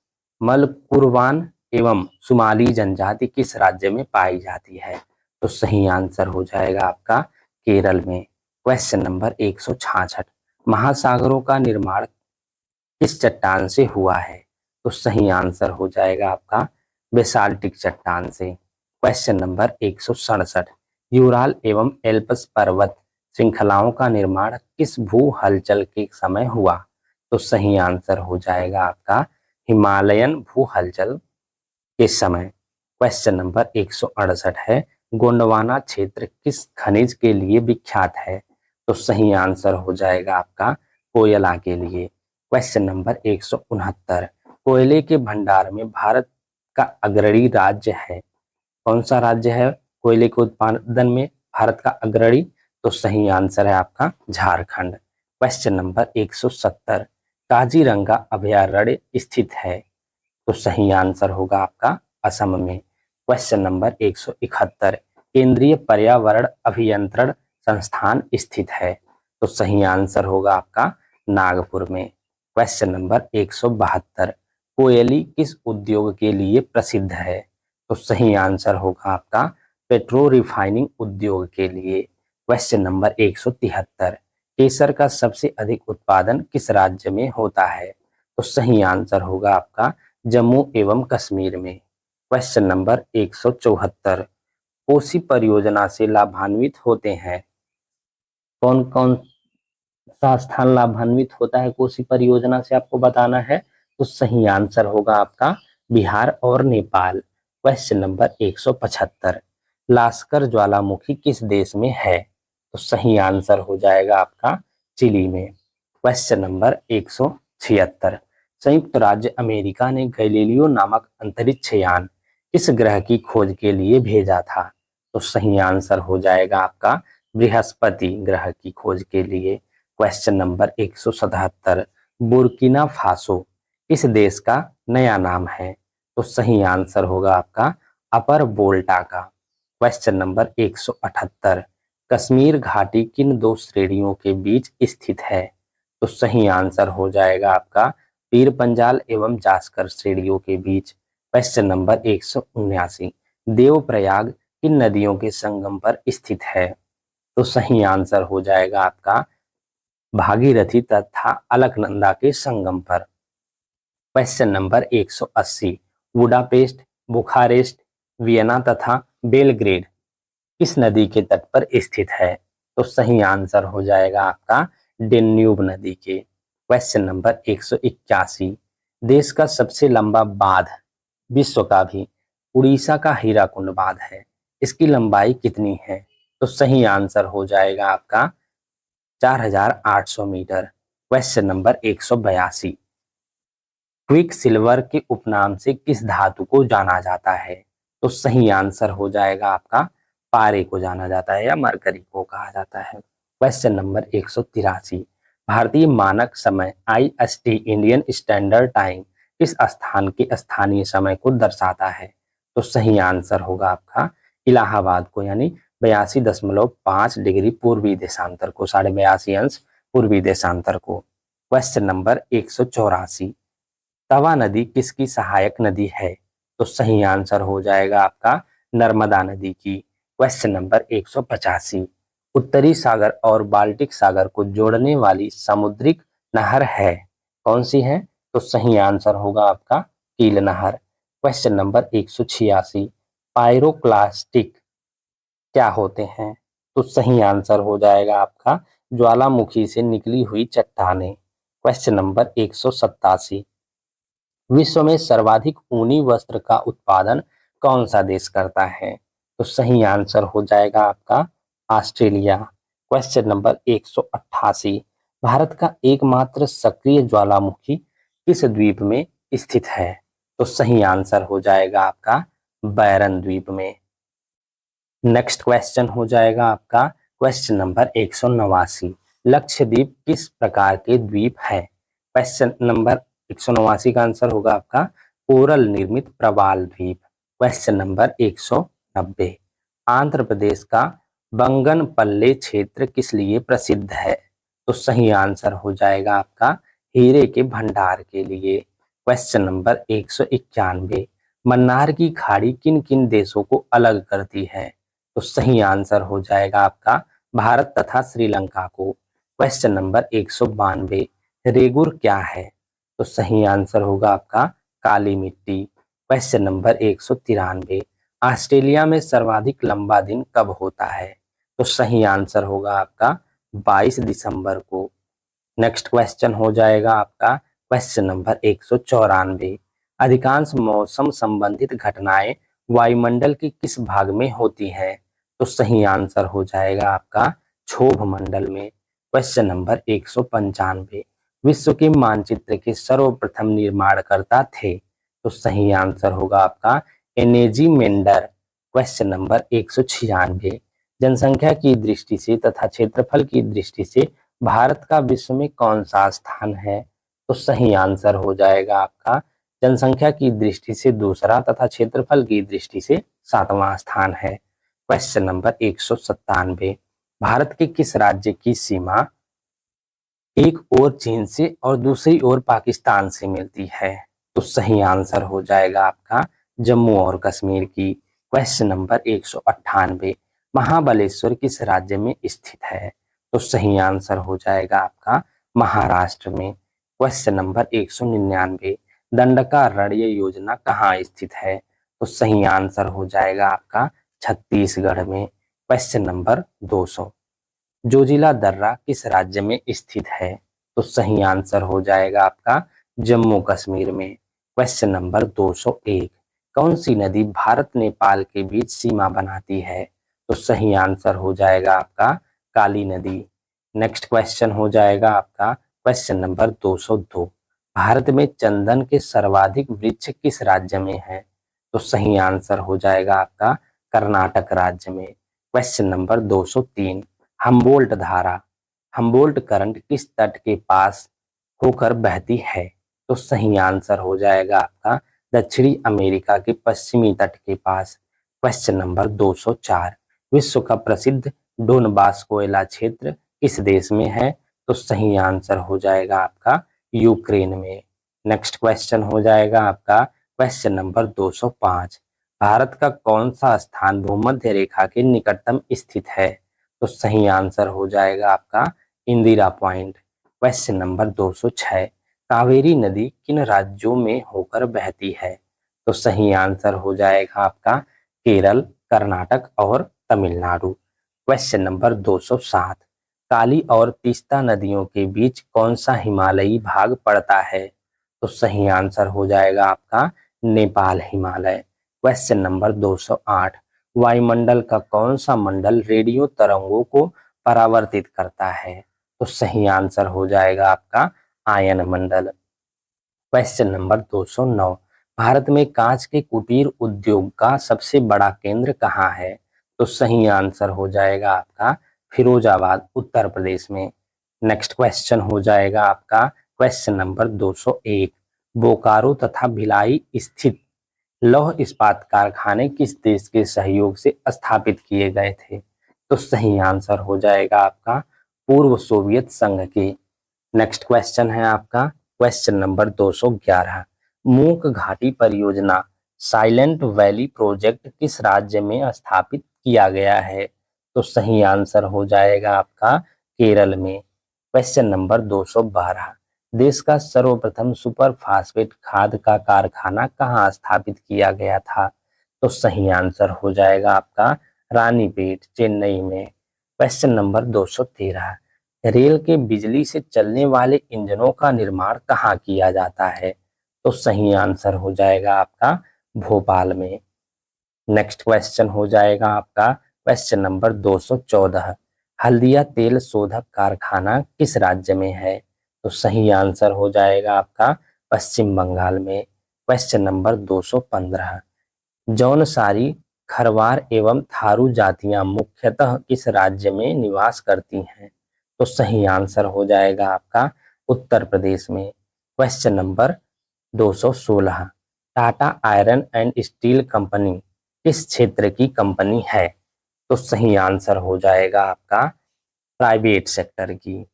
मलकुरवान एवं सुमाली जनजाति किस राज्य में पाई जाती है? तो सही आंसर हो जाएगा आपका केरल में। क्वेश्चन नंबर 166, महासागरों का निर्माण किस चट्टान से हुआ है? तो सही आंसर हो जाएगा आपका बेसाल्टिक चट्टान से। क्वेश्चन नंबर 167, यूराल एवं एल्प्स पर्वत श्रृंखलाओं का निर्माण किस भू हलचल के समय हुआ? तो सही आंसर हो जाएगा आपका हिमालयन भू हलचल के समय। क्वेश्चन नंबर 168 है, गोंडवाना क्षेत्र किस खनिज के लिए विख्यात है? तो सही आंसर हो जाएगा आपका कोयला के लिए। क्वेश्चन नंबर 169, कोयले के भंडार में भारत का अग्रणी राज्य है? कौन सा राज्य है कोयले के उत्पादन में भारत का अग्रणी? तो सही आंसर है आपका झारखंड। क्वेश्चन नंबर 170, काजीरंगा अभयारण्य स्थित है? तो सही आंसर होगा आपका असम में। क्वेश्चन नंबर 171, केंद्रीय पर्यावरण अभियंत्रण संस्थान स्थित है? तो सही आंसर होगा आपका नागपुर में। क्वेश्चन नंबर 172, कोयली किस उद्योग के लिए प्रसिद्ध है? तो सही आंसर होगा आपका पेट्रो रिफाइनिंग उद्योग के लिए। क्वेश्चन नंबर 173, केसर का सबसे अधिक उत्पादन किस राज्य में होता है? तो सही आंसर होगा आपका जम्मू एवं कश्मीर में। क्वेश्चन नंबर 174, कोसी परियोजना से लाभान्वित होते हैं? कौन कौन सा स्थान लाभान्वित होता है कोसी परियोजना से, आपको बताना है। तो सही आंसर होगा आपका बिहार और नेपाल। क्वेश्चन नंबर 175, लास्कर ज्वालामुखी किस देश में है? तो सही आंसर हो जाएगा आपका चिली में। क्वेश्चन नंबर 176, संयुक्त राज्य अमेरिका ने गैलीलियो नामक अंतरिक्ष यान किस ग्रह की खोज के लिए भेजा था? तो सही आंसर हो जाएगा आपका बृहस्पति ग्रह की खोज के लिए। क्वेश्चन नंबर 177, बुर्किना फासो इस देश का नया नाम है? तो सही आंसर होगा आपका अपर वोल्टा का। क्वेश्चन नंबर 178, कश्मीर घाटी किन दो श्रेणियों के बीच स्थित है? तो सही आंसर हो जाएगा आपका पीर पंजाल एवं जास्कर श्रेणियों के बीच। क्वेश्चन नंबर 179, देवप्रयाग किन नदियों के संगम पर स्थित है? तो सही आंसर हो जाएगा आपका भागीरथी तथा अलकनंदा के संगम पर। Question number 180, Budapest, Bucharest, Vienna तथा बेलग्रेड किस नदी के तट पर स्थित है? तो सही आंसर हो जाएगा आपका डेन्यूब नदी के। क्वेश्चन नंबर 181, देश का सबसे लंबा बांध विश्व का भी उड़ीसा का हीराकुंड बांध है, इसकी लंबाई कितनी है? तो सही आंसर हो जाएगा आपका 4800 meter. Question number 182, quick silver के उपनाम से किस धातु को जाना जाता है? तो सही आंसर हो जाएगा आपका पारे को जाना जाता है या मरकरी को कहा जाता है। क्वेश्चन नंबर 183, भारतीय मानक समय IST इंडियन स्टैंडर्ड टाइम किस स्थान के स्थानीय समय को दर्शाता है? तो सही आंसर होगा आपका इलाहाबाद को यानी 82.5 डिग्री पूर्वी देशांतर को, 82.5 अंश पूर्वी देशांतर को। क्वेश्चन नंबर 184, तवा नदी किसकी सहायक नदी है? तो सही आंसर हो जाएगा आपका नर्मदा नदी की। क्वेश्चन नंबर 185, उत्तरी सागर और बाल्टिक सागर को जोड़ने वाली समुद्रिक नहर है, कौन सी है? तो सही आंसर होगा आपका कील नहर। क्वेश्चन नंबर 186, पायरोक्लास्टिक क्या होते हैं? तो सही आंसर हो जाएगा आपका ज्वालामुखी से निकली हुई चट्टानें। क्वेश्चन नंबर 187, विश्व में सर्वाधिक ऊनी वस्त्र का उत्पादन कौन सा देश करता है? तो सही आंसर हो जाएगा आपका ऑस्ट्रेलिया। क्वेश्चन नंबर 188, भारत का एकमात्र सक्रिय ज्वालामुखी किस द्वीप में स्थित है? तो सही आंसर हो जाएगा आपका बैरन द्वीप में। नेक्स्ट क्वेश्चन हो जाएगा आपका क्वेश्चन नंबर 189, लक्षद्वीप किस प्रकार के द्वीप है? क्वेश्चन नंबर 189 का आंसर होगा आपका कोरल निर्मित प्रवाल द्वीप। क्वेश्चन नंबर 190, आंध्र प्रदेश का बंगनपल्ले क्षेत्र किस लिए प्रसिद्ध है? तो सही आंसर हो जाएगा आपका हीरे के भंडार के लिए। क्वेश्चन नंबर 191, मन्नार की खाड़ी किन किन देशों को अलग करती है? तो सही आंसर हो जाएगा आपका भारत तथा श्रीलंका को। क्वेश्चन नंबर 192, रेगुर क्या है? तो सही आंसर होगा आपका काली मिट्टी। क्वेश्चन नंबर 193, ऑस्ट्रेलिया में सर्वाधिक लंबा दिन कब होता है? तो सही आंसर होगा आपका 22 दिसंबर को। नेक्स्ट क्वेश्चन हो जाएगा आपका क्वेश्चन नंबर 194, अधिकांश मौसम संबंधित घटनाएं वायुमंडल के किस भाग में होती है? तो सही आंसर हो जाएगा आपका क्षोभ मंडल में। क्वेश्चन नंबर 195, विश्व के मानचित्र के सर्वप्रथम निर्माणकर्ता थे? तो सही आंसर होगा आपका एनेजी मेंडर। क्वेश्चन नंबर 196, जनसंख्या की दृष्टि से तथा क्षेत्रफल की दृष्टि से भारत का विश्व में कौन सा स्थान है? तो सही आंसर हो जाएगा आपका जनसंख्या की दृष्टि से दूसरा तथा क्षेत्रफल की दृष्टि से 7वां स्थान है। क्वेश्चन नंबर 197, भारत के किस राज्य की सीमा एक ओर चीन से और दूसरी ओर पाकिस्तान से मिलती है? तो सही आंसर हो जाएगा आपका जम्मू और कश्मीर की। क्वेश्चन नंबर 198, महाबलेश्वर किस राज्य में स्थित है? तो सही आंसर हो जाएगा आपका महाराष्ट्र में। क्वेश्चन नंबर 199, दंडकारण्य योजना कहाँ स्थित है? तो सही आंसर हो जाएगा आपका छत्तीसगढ़ में। क्वेश्चन नंबर 200, जोजिला दर्रा किस राज्य में स्थित है? तो सही आंसर हो जाएगा आपका जम्मू कश्मीर में। क्वेश्चन नंबर 201, कौन सी नदी भारत नेपाल के बीच सीमा बनाती है? तो सही आंसर हो जाएगा आपका काली नदी। नेक्स्ट क्वेश्चन हो जाएगा आपका क्वेश्चन नंबर 202, भारत में चंदन के सर्वाधिक वृक्ष किस राज्य में है? तो सही आंसर हो जाएगा आपका कर्नाटक राज्य में। क्वेश्चन नंबर 203, हम्बोल्ट धारा, हम्बोल्ट करंट किस तट के पास होकर बहती है? तो सही आंसर हो जाएगा आपका दक्षिणी अमेरिका के पश्चिमी तट के पास। क्वेश्चन नंबर 204, विश्व का प्रसिद्ध डोनबास कोयला क्षेत्र किस देश में है? तो सही आंसर हो जाएगा आपका यूक्रेन में। नेक्स्ट क्वेश्चन हो जाएगा आपका क्वेश्चन नंबर 205, भारत का कौन सा स्थान भूमध्य रेखा के निकटतम स्थित है? तो सही आंसर हो जाएगा आपका Indira point. Question number 206, Kaveri नदी किन राज्यों में होकर बहती है? तो सही आंसर हो जाएगा आपका केरल, कर्नाटक और तमिलनाडु। क्वेश्चन नंबर 207, काली और तीस्ता नदियों के बीच कौन सा हिमालयी भाग पड़ता है? तो सही आंसर हो जाएगा आपका नेपाल हिमालय। क्वेश्चन नंबर 208, वायुमंडल का कौन सा मंडल रेडियो तरंगों को परावर्तित करता है? तो सही आंसर हो जाएगा आपका आयन मंडल। क्वेश्चन नंबर 209, भारत में कांच के कुटीर उद्योग का सबसे बड़ा केंद्र कहाँ है? तो सही आंसर हो जाएगा आपका फिरोजाबाद, उत्तर प्रदेश में। नेक्स्ट क्वेश्चन हो जाएगा आपका क्वेश्चन नंबर 201, बोकारो तथा भिलाई स्थित लौह इस्पात कारखाने किस देश के सहयोग से स्थापित किए गए थे? तो सही आंसर हो जाएगा आपका पूर्व सोवियत संघ की। नेक्स्ट क्वेश्चन है आपका क्वेश्चन नंबर 211। मूक घाटी परियोजना साइलेंट वैली प्रोजेक्ट किस राज्य में स्थापित किया गया है? तो सही आंसर हो जाएगा आपका केरल में। Question number 212। देश का सर्वप्रथम सुपर फास्फेट खाद का कारखाना कहाँ स्थापित किया गया था? तो सही आंसर हो जाएगा आपका रानीपेट, चेन्नई में। Question number 213। रेल के बिजली से चलने वाले इंजनों का निर्माण कहाँ किया जाता है? तो सही आंसर हो जाएगा आपका भोपाल में। नेक्स्ट क्वेश्चन हो जाएगा आपका क्वेश्चन नंबर 214। हल्दिया तेल शोधक कारखाना किस राज्य में है? तो सही आंसर हो जाएगा आपका पश्चिम बंगाल में। Question number 215। जौनसारी, खरवार एवं थारू जातियां मुख्यतः किस राज्य में निवास करती हैं? तो सही आंसर हो जाएगा आपका उत्तर प्रदेश में। Question number 216। Tata iron and steel company किस क्षेत्र की कंपनी है? तो सही आंसर हो जाएगा आपका प्राइवेट सेक्टर की।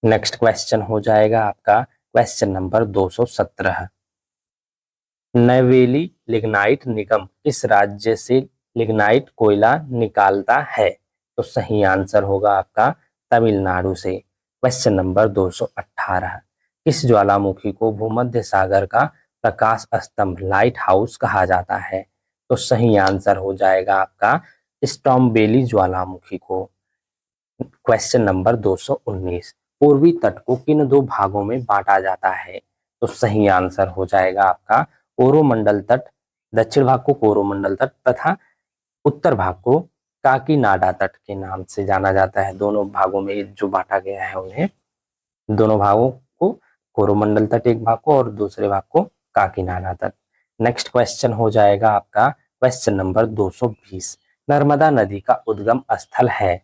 नेक्स्ट क्वेश्चन हो जाएगा आपका क्वेश्चन नंबर 217। नैवेली लिग्नाइट निगम किस राज्य से लिग्नाइट कोयला निकालता है? तो सही आंसर होगा आपका तमिलनाडु से। Question number 218। किस ज्वालामुखी को भूमध्य सागर का प्रकाश स्तंभ लाइट हाउस कहा जाता है? तो सही आंसर हो जाएगा आपका स्ट्रॉम्बेली ज्वालामुखी को। Question number 219। पूर्वी तट को किन दो भागों में बांटा जाता है? तो सही आंसर हो जाएगा आपका कोरोमंडल तट, दक्षिण भाग को कोरोमंडल तट तथा उत्तर भाग को काकीनाडा तट के नाम से जाना जाता है। दोनों भागों में जो बांटा गया है उन्हें, दोनों भागों को, कोरोमंडल तट एक भाग को और दूसरे भाग को काकीनाडा तट। नेक्स्ट क्वेश्चन हो जाएगा आपका क्वेश्चन नंबर 220। नर्मदा नदी का उद्गम स्थल है?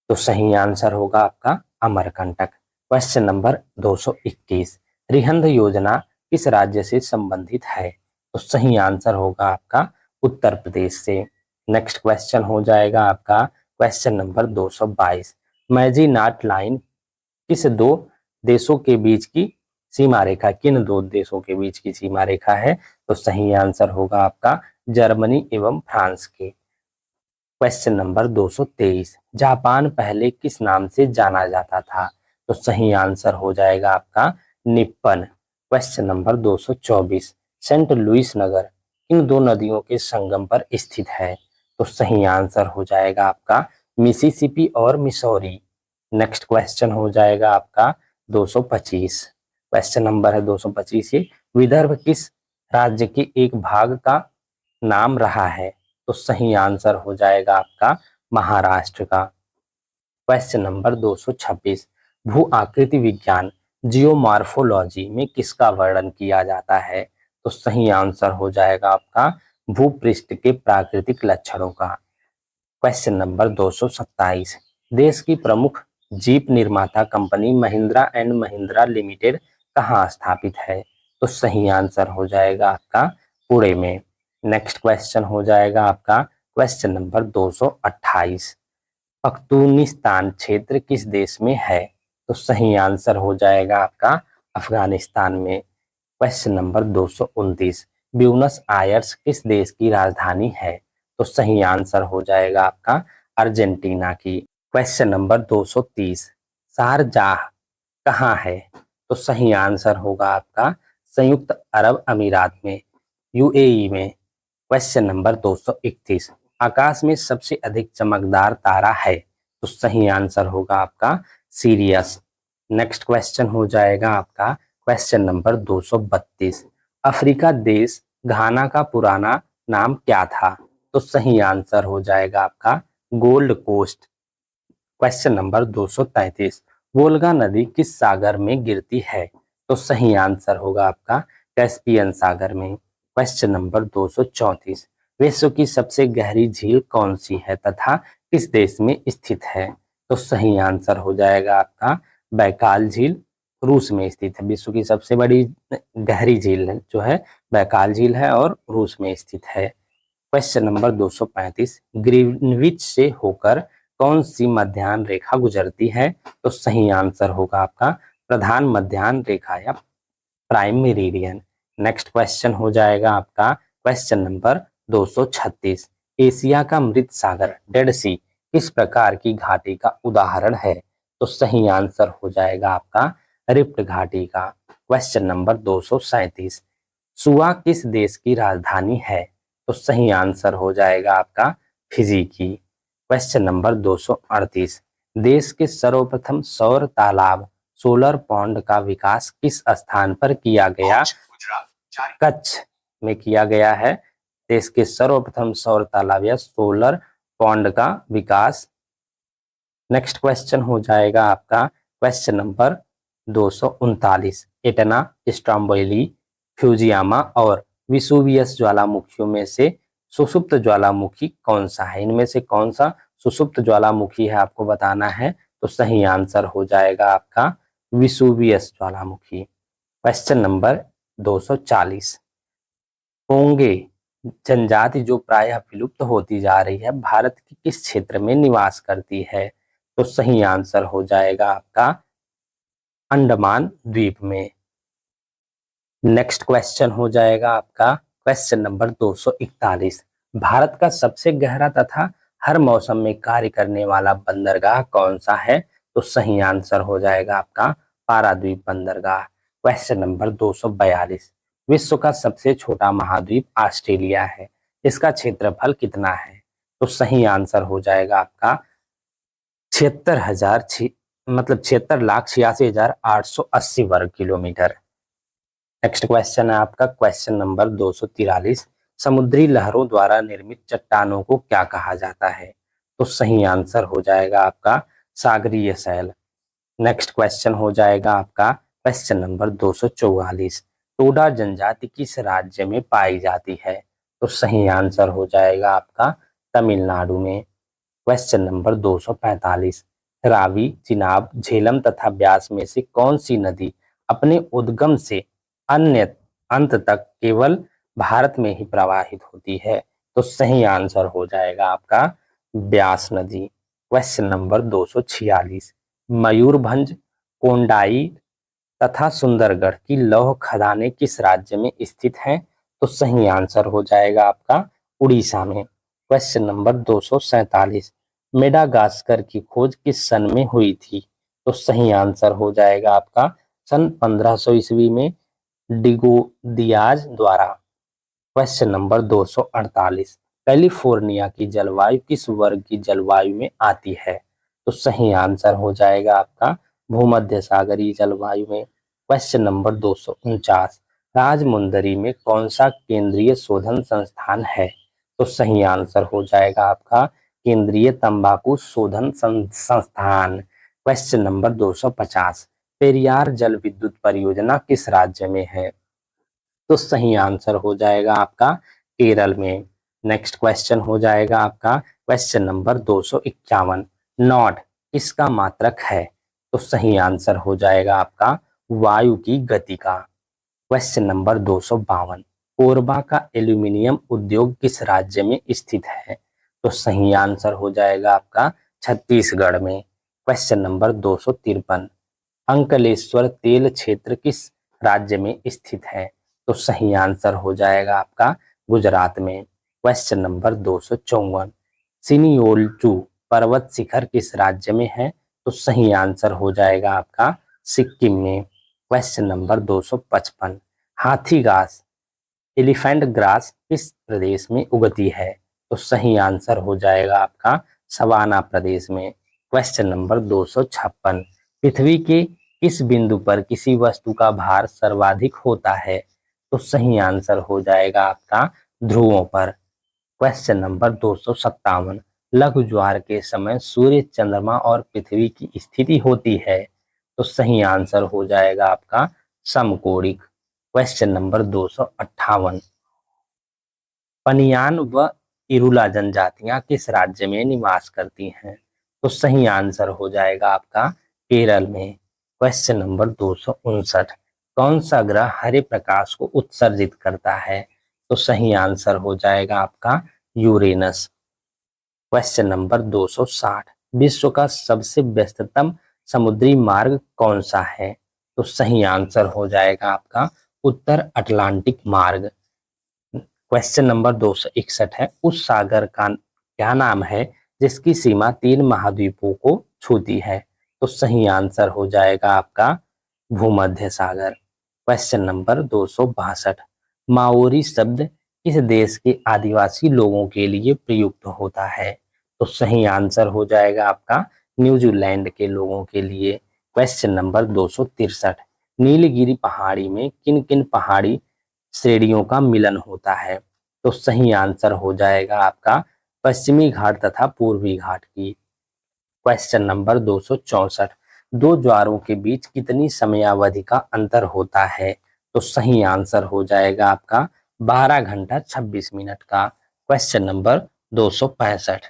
तो सही आंसर होगा आपका अमरकंटक। Question number 221। रिहंद योजना किस राज्य से संबंधित है? तो सही आंसर होगा आपका उत्तर प्रदेश से। नेक्स्ट क्वेश्चन हो जाएगा आपका क्वेश्चन नंबर 222। मैजी नाट लाइन किस दो देशों के बीच की सीमा रेखा, किन दो देशों के बीच की सीमा रेखा है? तो सही आंसर होगा आपका जर्मनी एवं फ्रांस के। Question number 223। जापान पहले किस नाम से जाना जाता था? तो सही आंसर हो जाएगा आपका Nippon. Question number 224। Saint Louis नगर इन दो नदियों के संगम पर स्थित है? तो सही आंसर हो जाएगा आपका मिसिसिपी और मिसौरी। नेक्स्ट क्वेश्चन हो जाएगा आपका 225। क्वेश्चन नंबर है 225। ये विदर्भ किस राज्य के एक भाग का नाम रहा है? तो सही आंसर हो जाएगा आपका महाराष्ट्र का। Question number 226। भू आकृति विज्ञान जियोमॉर्फोलॉजी में किसका वर्णन किया जाता है? तो सही आंसर हो जाएगा आपका भूपृष्ठ के प्राकृतिक लक्षणों का। Question number 227। देश की प्रमुख जीप निर्माता company Mahindra and Mahindra limited कहाँ स्थापित है? तो सही आंसर हो जाएगा आपका पुणे में। नेक्स्ट क्वेश्चन हो जाएगा आपका क्वेश्चन नंबर 228। पख्तूनिस्तान क्षेत्र किस देश में है? तो सही आंसर हो जाएगा आपका अफगानिस्तान में। Question number 229। ब्यूनस आयर्स किस देश की राजधानी है? तो सही आंसर हो जाएगा आपका अर्जेंटीना की। Question number 230। शारजाह कहाँ है? तो सही आंसर होगा आपका संयुक्त अरब अमीरात में, यूएई में। Question number 231। आकाश में सबसे अधिक चमकदार तारा है? तो सही आंसर होगा आपका सीरियस। नेक्स्ट क्वेश्चन हो जाएगा आपका क्वेश्चन नंबर 232। अफ्रीका देश घाना का पुराना नाम क्या था? तो सही आंसर हो जाएगा आपका Gold Coast. Question number 233। Volga नदी किस सागर में गिरती है? तो सही आंसर होगा आपका कैस्पियन सागर में। Question number 234। विश्व की सबसे गहरी झील कौन सी है तथा किस देश में स्थित है? तो सही आंसर हो जाएगा आपका बैकाल झील, रूस में स्थित है। विश्व की सबसे बड़ी गहरी झील जो है बैकाल झील है और रूस में स्थित है। क्वेश्चन नंबर 235, ग्रीनविच से होकर कौन सी मध्याह्न रेखा गुजरती है? तो सही आंसर होगा आपका प्रधान मध्याह्न रेखा या प्राइम मेरिडियन। नेक्स्ट क्वेश्चन हो जाएगा आपका क्वेश्चन नंबर 236, एशिया का मृत सागर डेड सी किस प्रकार की घाटी का उदाहरण है? तो सही आंसर हो जाएगा आपका रिफ्ट घाटी का। क्वेश्चन नंबर 237, सुआ किस देश की राजधानी है? तो सही आंसर हो जाएगा आपका फिजी की। क्वेश्चन नंबर 238, देश के सर्वप्रथम सौर तालाब सोलर पॉन्ड का विकास किस स्थान पर किया गया? कच्छ में किया गया है। देश के सर्वप्रथम सौर तालाब या सोलर पॉन्ड का विकास। नेक्स्ट क्वेश्चन हो जाएगा आपका question number 239, Etna, Stromboli, Fujiyama और विसुवियस ज्वालामुखियों में से सुषुप्त ज्वालामुखी कौन सा है? इनमें से कौन सा सुषुप्त ज्वालामुखी है आपको बताना है। तो सही आंसर हो जाएगा आपका विसुवियस ज्वालामुखी। क्वेश्चन नंबर 240, ओंगे जनजाति जो प्रायः विलुप्त होती जा रही है भारत के किस क्षेत्र में निवास करती है? तो सही आंसर हो जाएगा आपका अंडमान द्वीप में। नेक्स्ट क्वेश्चन हो जाएगा आपका क्वेश्चन नंबर 241, भारत का सबसे गहरा तथा हर मौसम में कार्य करने वाला बंदरगाह कौन सा है? तो सही आंसर हो जाएगा आपका पारादीप बंदरगाह। क्वेश्चन नंबर 242, विश्व का सबसे छोटा महाद्वीप ऑस्ट्रेलिया है, इसका क्षेत्रफल कितना है? तो सही आंसर हो जाएगा आपका 76,86,86,880 वर्ग किलोमीटर। नेक्स्ट क्वेश्चन है आपका क्वेश्चन नंबर 243, समुद्री लहरों द्वारा निर्मित चट्टानों को क्या कहा जाता है? तो सही आंसर हो जाएगा आपका सागरीय शैल। नेक्स्ट क्वेश्चन हो जाएगा आपका क्वेश्चन नंबर 244, टोडा जनजाति किस राज्य में पाई जाती है? तो सही आंसर हो जाएगा आपका तमिलनाडु में। क्वेश्चन नंबर 245, रावी, चिनाब, झेलम तथा ब्यास में से कौन सी नदी अपने उद्गम से अन्य अंत तक केवल भारत में ही प्रवाहित होती है? तो सही आंसर हो जाएगा आपका ब्यास नदी। क्वेश्चन नंबर 246, मयूरभंज, कोंडाई तथा सुंदरगढ़ की लौह खदानें किस राज्य में स्थित हैं? तो सही आंसर हो जाएगा आपका उड़ीसा में। क्वेश्चन नंबर 247, मेडागास्कर की खोज किस सन में हुई थी? तो सही आंसर हो जाएगा आपका सन 1500 ईस्वी में डिगो दियाज द्वारा। क्वेश्चन नंबर 248, कैलिफोर्निया की जलवायु किस वर्ग की जलवायु में आती है? तो सही आंसर हो जाएगा आपका भूमध्य सागरीय जलवायु में। क्वेश्चन नंबर 249, राजमुंदरी में कौन सा केंद्रीय शोधन संस्थान है? तो सही आंसर हो जाएगा आपका केंद्रीय तंबाकू शोधन संस्थान। क्वेश्चन नंबर 250, पेरियार जल विद्युत परियोजना किस राज्य में है? तो सही आंसर हो जाएगा आपका केरल में। नेक्स्ट क्वेश्चन हो जाएगा आपका क्वेश्चन नंबर 251, नॉट किसका मात्रक है? तो सही आंसर हो जाएगा आपका वायु की गति का। क्वेश्चन नंबर 252, कोरबा का एल्यूमिनियम उद्योग किस राज्य में स्थित है? तो सही आंसर हो जाएगा आपका छत्तीसगढ़ में। क्वेश्चन नंबर 253, अंकलेश्वर तेल क्षेत्र किस राज्य में स्थित है? तो सही आंसर हो जाएगा आपका गुजरात में। क्वेश्चन नंबर 254, सिनियोलचू पर्वत शिखर किस राज्य में है? तो सही आंसर हो जाएगा आपका सिक्किम में। क्वेश्चन नंबर 255, हाथी घास एलिफेंट ग्रास किस प्रदेश में उगती है? तो सही आंसर हो जाएगा आपका सवाना प्रदेश में। क्वेश्चन नंबर 256, पृथ्वी के किस बिंदु पर किसी वस्तु का भार सर्वाधिक होता है? तो सही आंसर हो जाएगा आपका ध्रुवों पर। क्वेश्चन नंबर 257, लघु ज्वार के समय सूर्य, चंद्रमा और पृथ्वी की स्थिति होती है? तो सही आंसर हो जाएगा आपका समकोणिक। क्वेश्चन नंबर 258, पनियान व इरुला जनजातियां किस राज्य में निवास करती हैं? तो सही आंसर हो जाएगा आपका केरल में। क्वेश्चन नंबर 259, कौन सा ग्रह हरे प्रकाश को उत्सर्जित करता है? तो सही आंसर हो जाएगा आपका यूरेनस। क्वेश्चन नंबर 260, विश्व का सबसे व्यस्ततम समुद्री मार्ग कौन सा है? तो सही आंसर हो जाएगा आपका उत्तर अटलांटिक मार्ग। क्वेश्चन नंबर 261 है, उस सागर का क्या नाम है जिसकी सीमा 3 महाद्वीपों को छूती है? तो सही आंसर हो जाएगा आपका भूमध्य सागर। क्वेश्चन नंबर 262, माओरी शब्द किस देश के आदिवासी लोगों के लिए प्रयुक्त होता है? तो सही आंसर हो जाएगा आपका न्यूजीलैंड के लोगों के लिए। क्वेश्चन नंबर 263, नीलगिरी पहाड़ी में किन किन पहाड़ी श्रेणियों का मिलन होता है? तो सही आंसर हो जाएगा आपका पश्चिमी घाट तथा पूर्वी घाट की। क्वेश्चन नंबर 264, दो ज्वारों के बीच कितनी समयावधि का अंतर होता है? तो सही आंसर हो जाएगा आपका 12 घंटा 26 मिनट का। क्वेश्चन नंबर 265,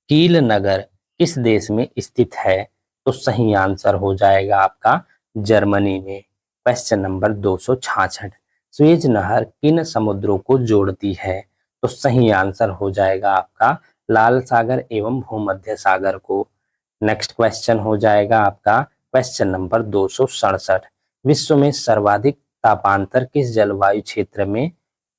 कील नगर किस देश में स्थित है? तो सही आंसर हो जाएगा आपका जर्मनी में। क्वेश्चन नंबर 266, स्वेज नहर किन समुद्रों को जोड़ती है? तो सही आंसर हो जाएगा आपका लाल सागर एवं भूमध्य सागर को। नेक्स्ट क्वेश्चन हो जाएगा आपका क्वेश्चन नंबर 267, विश्व में सर्वाधिक तापांतर किस जलवायु क्षेत्र में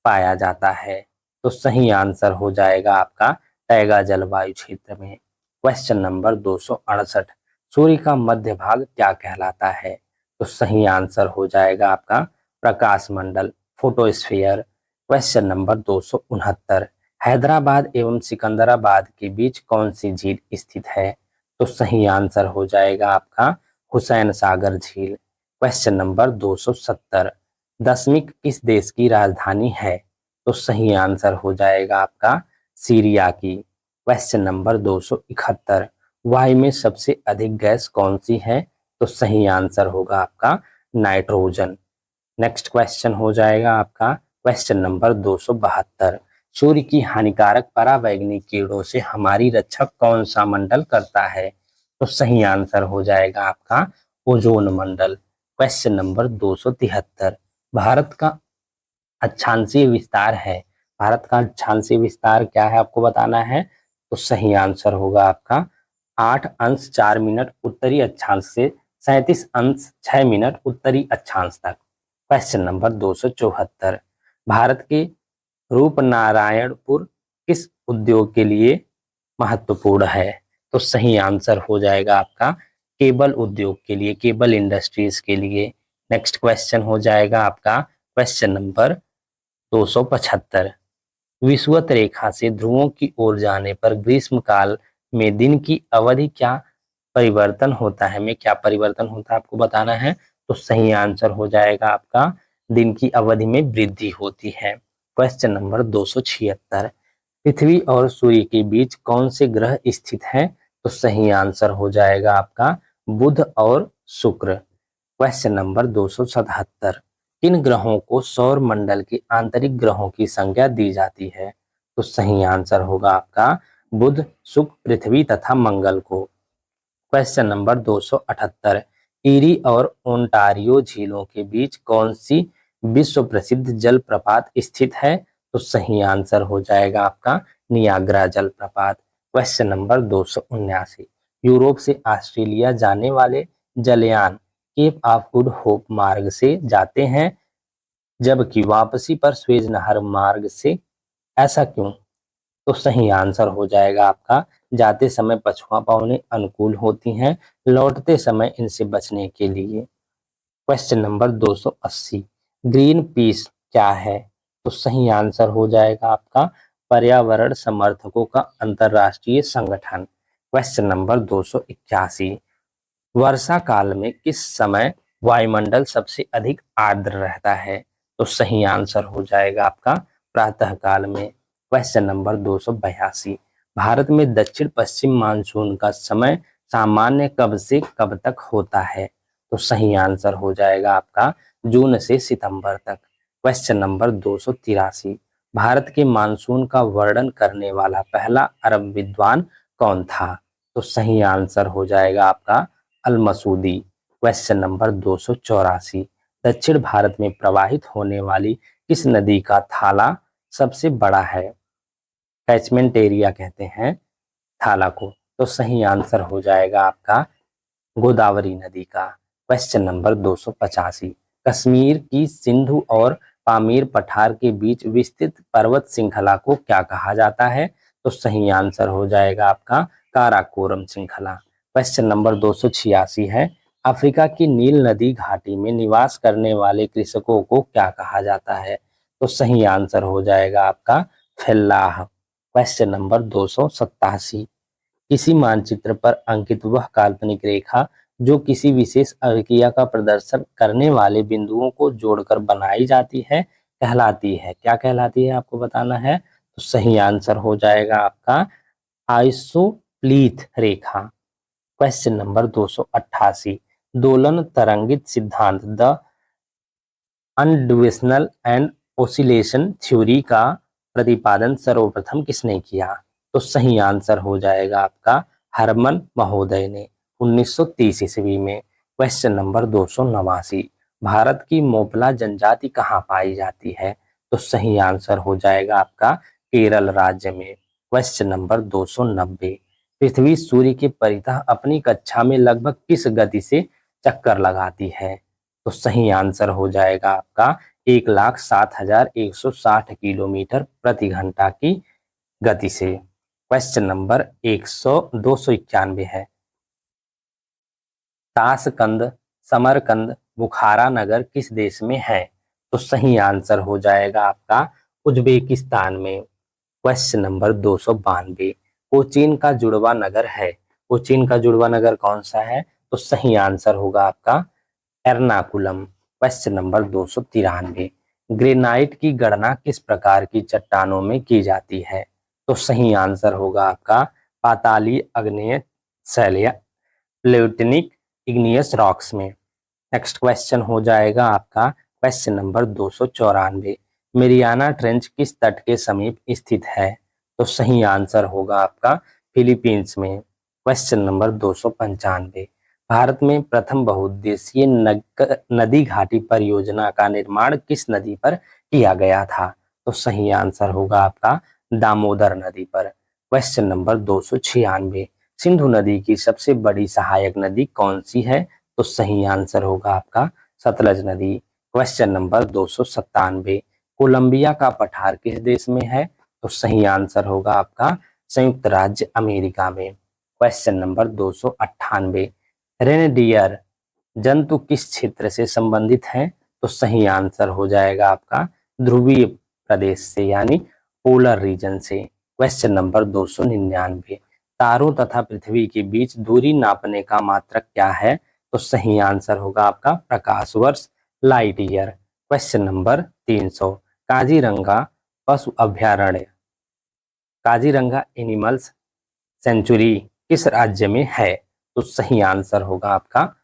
पाया जाता है? तो सही आंसर हो जाएगा आपका टैगा जलवायु क्षेत्र में। क्वेश्चन नंबर 268, सूर्य का मध्य भाग क्या कहलाता है? तो सही आंसर हो जाएगा आपका प्रकाश मंडल, फोटोस्फीयर। क्वेश्चन नंबर 269, हैदराबाद एवं सिकंदराबाद के बीच कौन सी झील स्थित है? तो सही आंसर हो जाएगा आपका हुसैन सागर झील। क्वेश्चन नंबर 270, दशमिक किस देश की राजधानी है? तो सही आंसर हो जाएगा आपका सीरिया की। क्वेश्चन नंबर 271, वायु में सबसे अधिक गैस कौन सी है? तो सही आंसर होगा आपका नाइट्रोजन। नेक्स्ट क्वेश्चन हो जाएगा आपका क्वेश्चन नंबर 272, सूर्य की हानिकारक परावैंगनी किरणों से हमारी रक्षा कौन सा मंडल करता है? तो सही आंसर हो जाएगा आपका ओजोन मंडल। क्वेश्चन नंबर 273, भारत का अक्षांशीय विस्तार है, भारत का अक्षांशीय विस्तार क्या है आपको बताना है। तो सही आंसर होगा आपका 8 अंश 4 मिनट उत्तरी अक्षांश से 37 अंश 6 मिनट उत्तरी अक्षांश तक। क्वेश्चन नंबर 274, भारत के रूपनारायणपुर किस उद्योग के लिए महत्वपूर्ण है? तो सही आंसर हो जाएगा आपका केबल उद्योग के लिए, केबल इंडस्ट्रीज के लिए। नेक्स्ट क्वेश्चन हो जाएगा आपका क्वेश्चन नंबर 275, विषुवत रेखा से ध्रुवों की ओर जाने पर ग्रीष्म काल में दिन की अवधि क्या परिवर्तन होता है, में क्या परिवर्तन होता है आपको बताना है। तो सही आंसर हो जाएगा आपका दिन की अवधि में वृद्धि होती है। क्वेश्चन नंबर 276, पृथ्वी और सूर्य के बीच कौन से ग्रह स्थित हैं? तो सही आंसर हो जाएगा आपका बुध और शुक्र। क्वेश्चन नंबर 277, किन ग्रहों को सौर मंडल के आंतरिक ग्रहों की संज्ञा दी जाती है? तो सही आंसर होगा आपका बुध, शुक्र, पृथ्वी तथा मंगल को। क्वेश्चन नंबर 278, ईरी और ओंटारियो झीलों के बीच कौन सी विश्व प्रसिद्ध जलप्रपात स्थित है? तो सही आंसर हो जाएगा आपका नियाग्रा जलप्रपात। क्वेश्चन नंबर 279, यूरोप से ऑस्ट्रेलिया जाने वाले जलयान केप ऑफ गुड होप मार्ग से जाते हैं, जबकि वापसी पर स्वेज नहर मार्ग से, ऐसा क्यों? तो सही आंसर हो जाएगा आपका जाते समय पछुआ पवनें अनुकूल होती हैं, लौटते समय इनसे बचने के लिए। क्वेश्चन नंबर 280, ग्रीन पीस क्या है? तो सही आंसर हो जाएगा आपका पर्यावरण समर्थकों का अंतरराष्ट्रीय संगठन। क्वेश्चन नंबर 281, वर्षा काल में किस समय वायुमंडल सबसे अधिक आर्द्र रहता है? तो सही आंसर हो जाएगा आपका प्रातः काल में। क्वेश्चन नंबर 282, भारत में दक्षिण पश्चिम मानसून का समय सामान्य कब से कब तक होता है? तो सही आंसर हो जाएगा आपका जून से सितंबर तक। क्वेश्चन नंबर 283, भारत के मानसून का वर्णन करने वाला पहला अरब विद्वान कौन था? तो सही आंसर हो जाएगा आपका अल-मसूदी। क्वेश्चन नंबर 284, दक्षिण भारत में प्रवाहित होने वाली किस नदी का थाला सबसे बड़ा है? कैचमेंट एरिया कहते हैं थाला को। तो सही आंसर हो जाएगा आपका गोदावरी नदी का। क्वेश्चन नंबर 285, कश्मीर की सिंधु और पामीर पठार के बीच विस्तृत पर्वत श्रृंखला को क्या कहा जाता है? तो सही आंसर हो जाएगा आपका काराकोरम श्रृंखला। क्वेश्चन नंबर 286 है, अफ्रीका की नील नदी घाटी में निवास करने वाले कृषकों को क्या कहा जाता है? तो सही आंसर हो जाएगा आपका फेल्लाह। क्वेश्चन नंबर 287, किसी मानचित्र पर अंकित वह काल्पनिक रेखा जो किसी विशेष अभिक्रिया का प्रदर्शन करने वाले बिंदुओं को जोड़कर बनाई जाती है कहलाती है? क्या कहलाती है आपको बताना है। तो सही आंसर हो जाएगा आपका आइसोप्लीथ रेखा। क्वेश्चन नंबर 288, दोलन तरंगित सिद्धांत द अनड्यूरेशनल एंड ओसिलेशन थ्योरी का प्रतिपादन सर्वप्रथम किसने किया? तो सही आंसर हो जाएगा आपका हरमन महोदय ने 1930 ईस्वी में। क्वेश्चन नंबर 289, भारत की मोपला जनजाति कहाँ पाई जाती है? तो सही आंसर हो जाएगा आपका केरल राज्य में। क्वेश्चन नंबर 290, पृथ्वी सूर्य के परितः अपनी कक्षा में लगभग किस गति से चक्कर लगाती है? तो सही आंसर हो जाएगा आपका 1,07,160 किलोमीटर प्रति घंटा की गति से। क्वेश्चन नंबर 291 है, ताशकंद, समरकंद, बुखारा नगर किस देश में है? तो सही आंसर हो जाएगा आपका उज्बेकिस्तान में। क्वेश्चन नंबर 292, कोचीन का जुड़वा नगर है। कोचीन का जुड़वा नगर कौन सा है? तो सही आंसर होगा आपका एर्नाकुलम। क्वेश्चन नंबर 293, ग्रेनाइट की गणना किस प्रकार की चट्टानों में की जाती है? तो सही आंसर होगा आपका पाताली आग्नेय शैलीय प्लेटनिक इग्नियस रॉक्स में। नेक्स्ट क्वेश्चन हो जाएगा आपका क्वेश्चन नंबर 294, मेरियाना ट्रेंच किस तट के समीप स्थित है? तो सही आंसर होगा आपका फिलीपींस में। क्वेश्चन नंबर 295, भारत में प्रथम बहुउद्देशीय नदी घाटी परियोजना का निर्माण किस नदी पर किया गया था? तो सही आंसर होगा आपका दामोदर नदी पर। क्वेश्चन नंबर 296, सिंधु नदी की सबसे बड़ी सहायक नदी कौन सी है? तो सही आंसर होगा आपका सतलज नदी। क्वेश्चन नंबर 297, कोलंबिया का पठार किस देश में है? तो सही आंसर होगा आपका संयुक्त राज्य अमेरिका में। क्वेश्चन नंबर 298, रेनडियर जंतु किस क्षेत्र से संबंधित है? तो सही आंसर हो जाएगा आपका ध्रुवीय प्रदेश से यानी पोलर रीजन से। क्वेश्चन नंबर 299, तारों तथा पृथ्वी के बीच दूरी नापने का मात्रक क्या है? तो सही आंसर होगा आपका प्रकाश वर्ष light year. Question number 300, Kaziranga पशु अभ्यारण्य, काजीरंगा एनिमल्स सेंचुरी किस राज्य में है? तो सही आंसर होगा आपका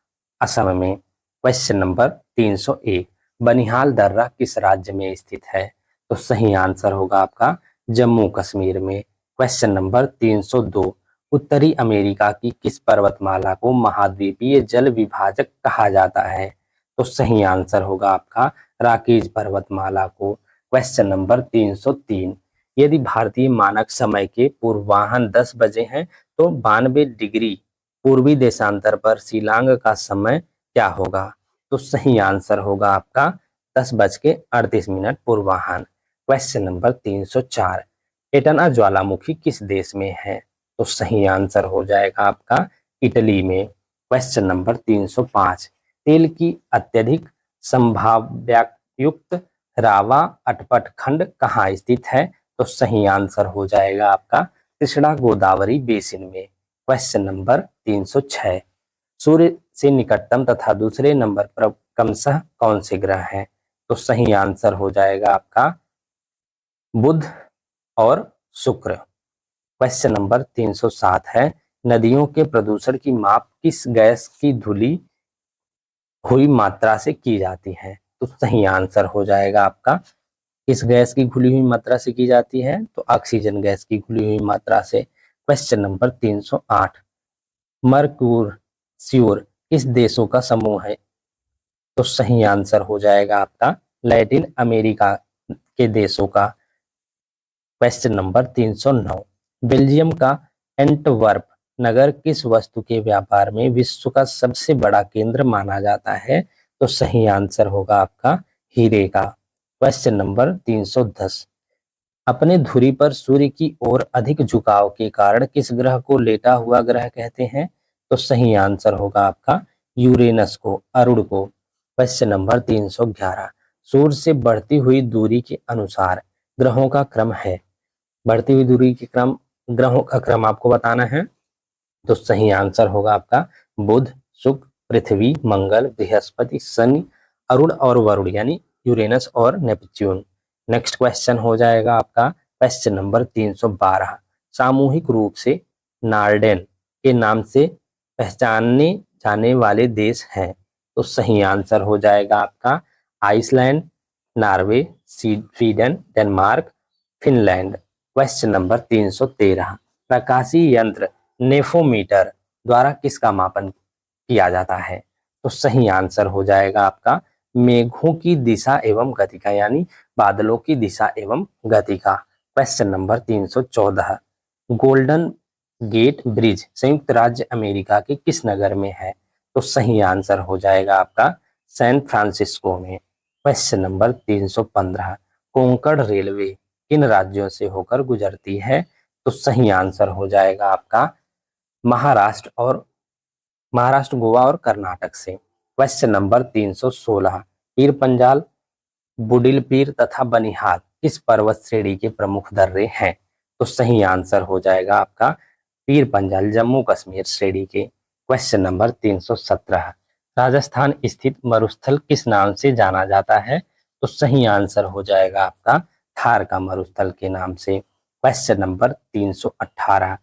असम में। क्वेश्चन नंबर 301, बनिहाल दर्रा किस राज्य में स्थित है? तो सही आंसर होगा आपका जम्मू कश्मीर में। क्वेश्चन नंबर 302, उत्तरी अमेरिका की किस पर्वतमाला को महाद्वीपीय जल विभाजक कहा जाता है? तो सही आंसर होगा आपका राकीज पर्वतमाला को। क्वेश्चन नंबर 303, यदि भारतीय मानक समय के पूर्वाह्न 10 बजे हैं तो 92 डिग्री पूर्वी देशांतर पर शिलांग का समय क्या होगा? तो सही आंसर होगा आपका 10:38 पूर्वाह्न। क्वेश्चन नंबर 304, एटना ज्वालामुखी किस देश में है? तो सही आंसर हो जाएगा आपका इटली में। क्वेश्चन नंबर 305, तेल की अत्यधिक संभाव्ययुक्त रावा अटपट खंड कहाँ स्थित है? तो सही आंसर हो जाएगा आपका कृष्णा गोदावरी बेसिन में। क्वेश्चन नंबर 306, सूर्य से निकटतम तथा दूसरे नंबर पर क्रमशः कौन से ग्रह हैं? तो सही आंसर हो जाएगा आपका बुध और शुक्र। क्वेश्चन नंबर 307 है, नदियों के प्रदूषण की माप किस गैस की धुली हुई मात्रा से की जाती है? तो सही आंसर हो जाएगा आपका किस गैस की घुली हुई मात्रा से की जाती है? तो ऑक्सीजन गैस की घुली हुई मात्रा से। क्वेश्चन नंबर 308, मर्क्यूर किस देशों का समूह है? तो सही आंसर हो जाएगा आपका लैटिन अमेरिका के देशों का। क्वेश्चन नंबर 309, बेल्जियम का एंटवर्प नगर किस वस्तु के व्यापार में विश्व का सबसे बड़ा केंद्र माना जाता है? तो सही आंसर होगा आपका हीरे का। क्वेश्चन नंबर 310, अपने धुरी पर सूर्य की ओर अधिक झुकाव के कारण किस ग्रह को लेटा हुआ ग्रह कहते हैं? तो सही आंसर होगा आपका यूरेनस को, अरुण को। क्वेश्चन नंबर 311, सूर्य से बढ़ती हुई दूरी के अनुसार ग्रहों का क्रम है। बढ़ती हुई दूरी के क्रम, ग्रहों का क्रम आपको बताना है। तो सही आंसर होगा आपका बुध, शुक्र, पृथ्वी, मंगल, बृहस्पति, शनि, अरुण और वरुण यानी यूरेनस और नेपच्यून। नेक्स्ट क्वेश्चन हो जाएगा आपका क्वेश्चन नंबर 312, सामूहिक रूप से नार्डेन के नाम से पहचाने जाने वाले देश हैं। तो सही आंसर हो जाएगा आपका Iceland, Norway, Sweden, Denmark, Finland. Question number 313, प्रकाशीय यंत्र नेफोमीटर द्वारा किसका मापन किया जाता है? तो सही आंसर हो जाएगा आपका मेघों की दिशा एवं गति का, यानी बादलों की दिशा एवं गति का। Question number 314, Golden Gate Bridge संयुक्त राज्य अमेरिका के किस नगर में है? तो सही आंसर हो जाएगा आपका सैन फ्रांसिस्को में। क्वेश्चन नंबर 315, कोंकण रेलवे किन राज्यों से होकर गुजरती है? तो सही आंसर हो जाएगा आपका महाराष्ट्र, गोवा और कर्नाटक से। क्वेश्चन नंबर 316, पीर पंजाल, बुडिलपीर तथा बनिहाल किस पर्वत श्रेणी के प्रमुख दर्रे हैं? तो सही आंसर हो जाएगा आपका पीर पंजाल जम्मू कश्मीर श्रेणी के। क्वेश्चन नंबर 317, राजस्थान स्थित मरुस्थल किस नाम से जाना जाता है? तो सही आंसर हो जाएगा आपका थार का मरुस्थल के नाम से। क्वेश्चन नंबर 318,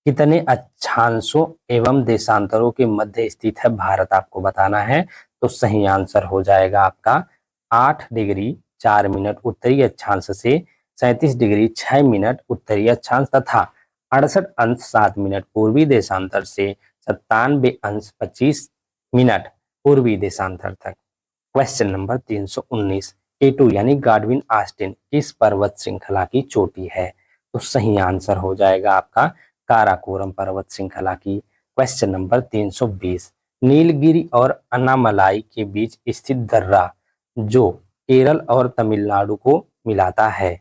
कितने अक्षांशों एवं देशांतरों के मध्य स्थित है भारत आपको बताना है। तो सही आंसर हो जाएगा आपका 8 डिग्री 4 मिनट उत्तरी अक्षांश से 37 डिग्री 6 मिनट उत्तरी अक्षांश तथा 68 अंश 7 मिनट पूर्वी देशांतर से 97 अंश 25 मिनट पूर्वी देशांतर तक। क्वेश्चन नंबर 319, K2 यानी गाडविन आस्टिन किस पर्वत श्रृंखला की चोटी है? तो सही आंसर हो जाएगा आपका काराकोरम पर्वत श्रृंखला की। क्वेश्चन नंबर 320, नीलगिरी और अन्नामलाई के बीच स्थित दर्रा जो केरल और तमिलनाडु को मिलाता है।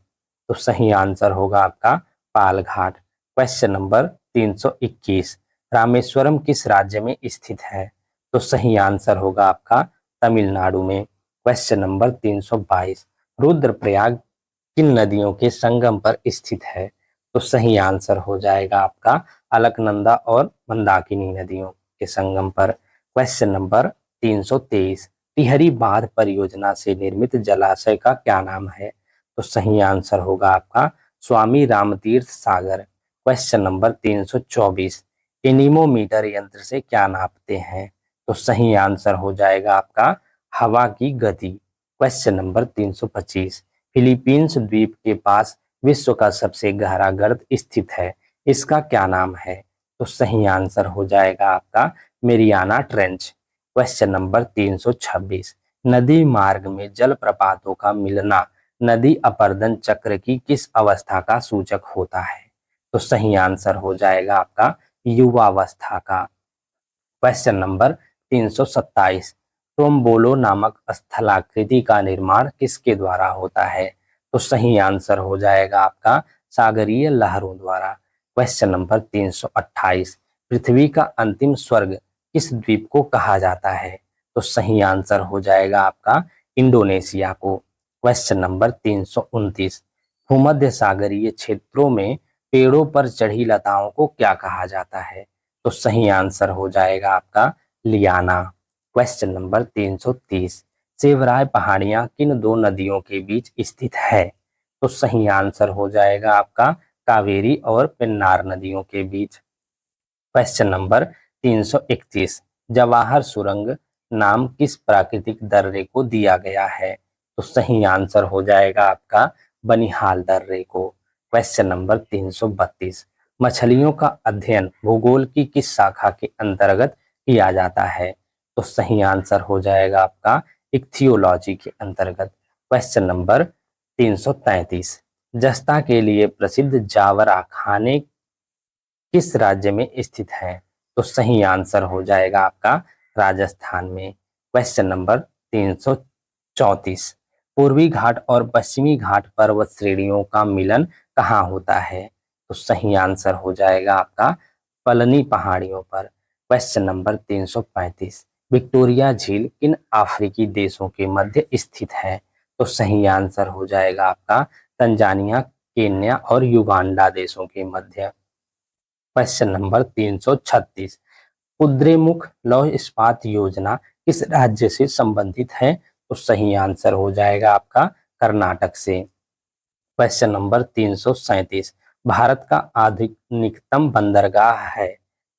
तो सही आंसर होगा आपका पालघाट। क्वेश्चन नंबर 321, रामेश्वरम किस राज्य में स्थित है? तो सही आंसर होगा आपका तमिलनाडु में। क्वेश्चन नंबर 322, रुद्रप्रयाग किन नदियों के संगम पर स्थित है? तो सही आंसर हो जाएगा आपका अलकनंदा और मंदाकिनी नदियों के संगम पर। क्वेश्चन नंबर 323, टिहरी बांध परियोजना से निर्मित जलाशय का क्या नाम है? तो सही आंसर होगा आपका स्वामी रामतीर्थ सागर। क्वेश्चन नंबर 324, एनीमोमीटर यंत्र से क्या नापते हैं? तो सही आंसर हो जाएगा आपका हवा की गति। क्वेश्चन नंबर 325, फिलीपींस द्वीप के पास विश्व का सबसे गहरा गर्त स्थित है, इसका क्या नाम है? तो सही आंसर हो जाएगा आपका मेरियाना ट्रेंच। क्वेश्चन नंबर 326, नदी मार्ग में जलप्रपातों का मिलना नदी अपरदन चक्र की किस अवस्था का सूचक होता है? तो सही आंसर हो जाएगा आपका युवावस्था का। क्वेश्चन नंबर 327, टोम्बोलो नामक स्थलाकृति का निर्माण किसके द्वारा होता है? तो सही आंसर हो जाएगा आपका सागरीय लहरों द्वारा। क्वेश्चन नंबर 328, पृथ्वी का अंतिम स्वर्ग किस द्वीप को कहा जाता है? तो सही आंसर हो जाएगा आपका इंडोनेशिया को। क्वेश्चन नंबर 329, भूमध्य सागरीय क्षेत्रों में पेड़ों पर चढ़ी लताओं को क्या कहा जाता है? तो सही आंसर हो जाएगा आपका लियाना। क्वेश्चन नंबर 330, सेवराय पहाड़ियां किन दो नदियों के बीच स्थित है? तो सही आंसर हो जाएगा आपका कावेरी और पेन्नार नदियों के बीच। क्वेश्चन नंबर 331, जवाहर सुरंग नाम किस प्राकृतिक दर्रे को दिया गया है? तो सही आंसर हो जाएगा आपका बनिहाल दर्रे को। क्वेश्चन नंबर 332, मछलियों का अध्ययन भूगोल की किस शाखा के अंतर्गत किया जाता है? तो सही आंसर हो जाएगा आपका इक्थियोलॉजी के अंतर्गत। क्वेश्चन नंबर 333, जस्ता के लिए प्रसिद्ध जावरा खाने किस राज्य में स्थित है? तो सही आंसर हो जाएगा आपका राजस्थान में। Question number 334। पूर्वी घाट और पश्चिमी घाट पर्वत श्रेणियों का मिलन कहाँ होता है? तो सही आंसर हो जाएगा आपका पलनी पहाड़ियों पर। Question number 335। विक्टोरिया झील किन अफ्रीकी देशों के मध्य स्थित है? तो सही आंसर हो जाएगा आपका तंजानिया, केन्या और युगांडा देशों के मध्य। Question number 336। कुद्रेमुख लौह इस्पात योजना किस राज्य से संबंधित है? तो सही आंसर हो जाएगा आपका कर्नाटक से। Question number 337। भारत का आधुनिकतम बंदरगाह है?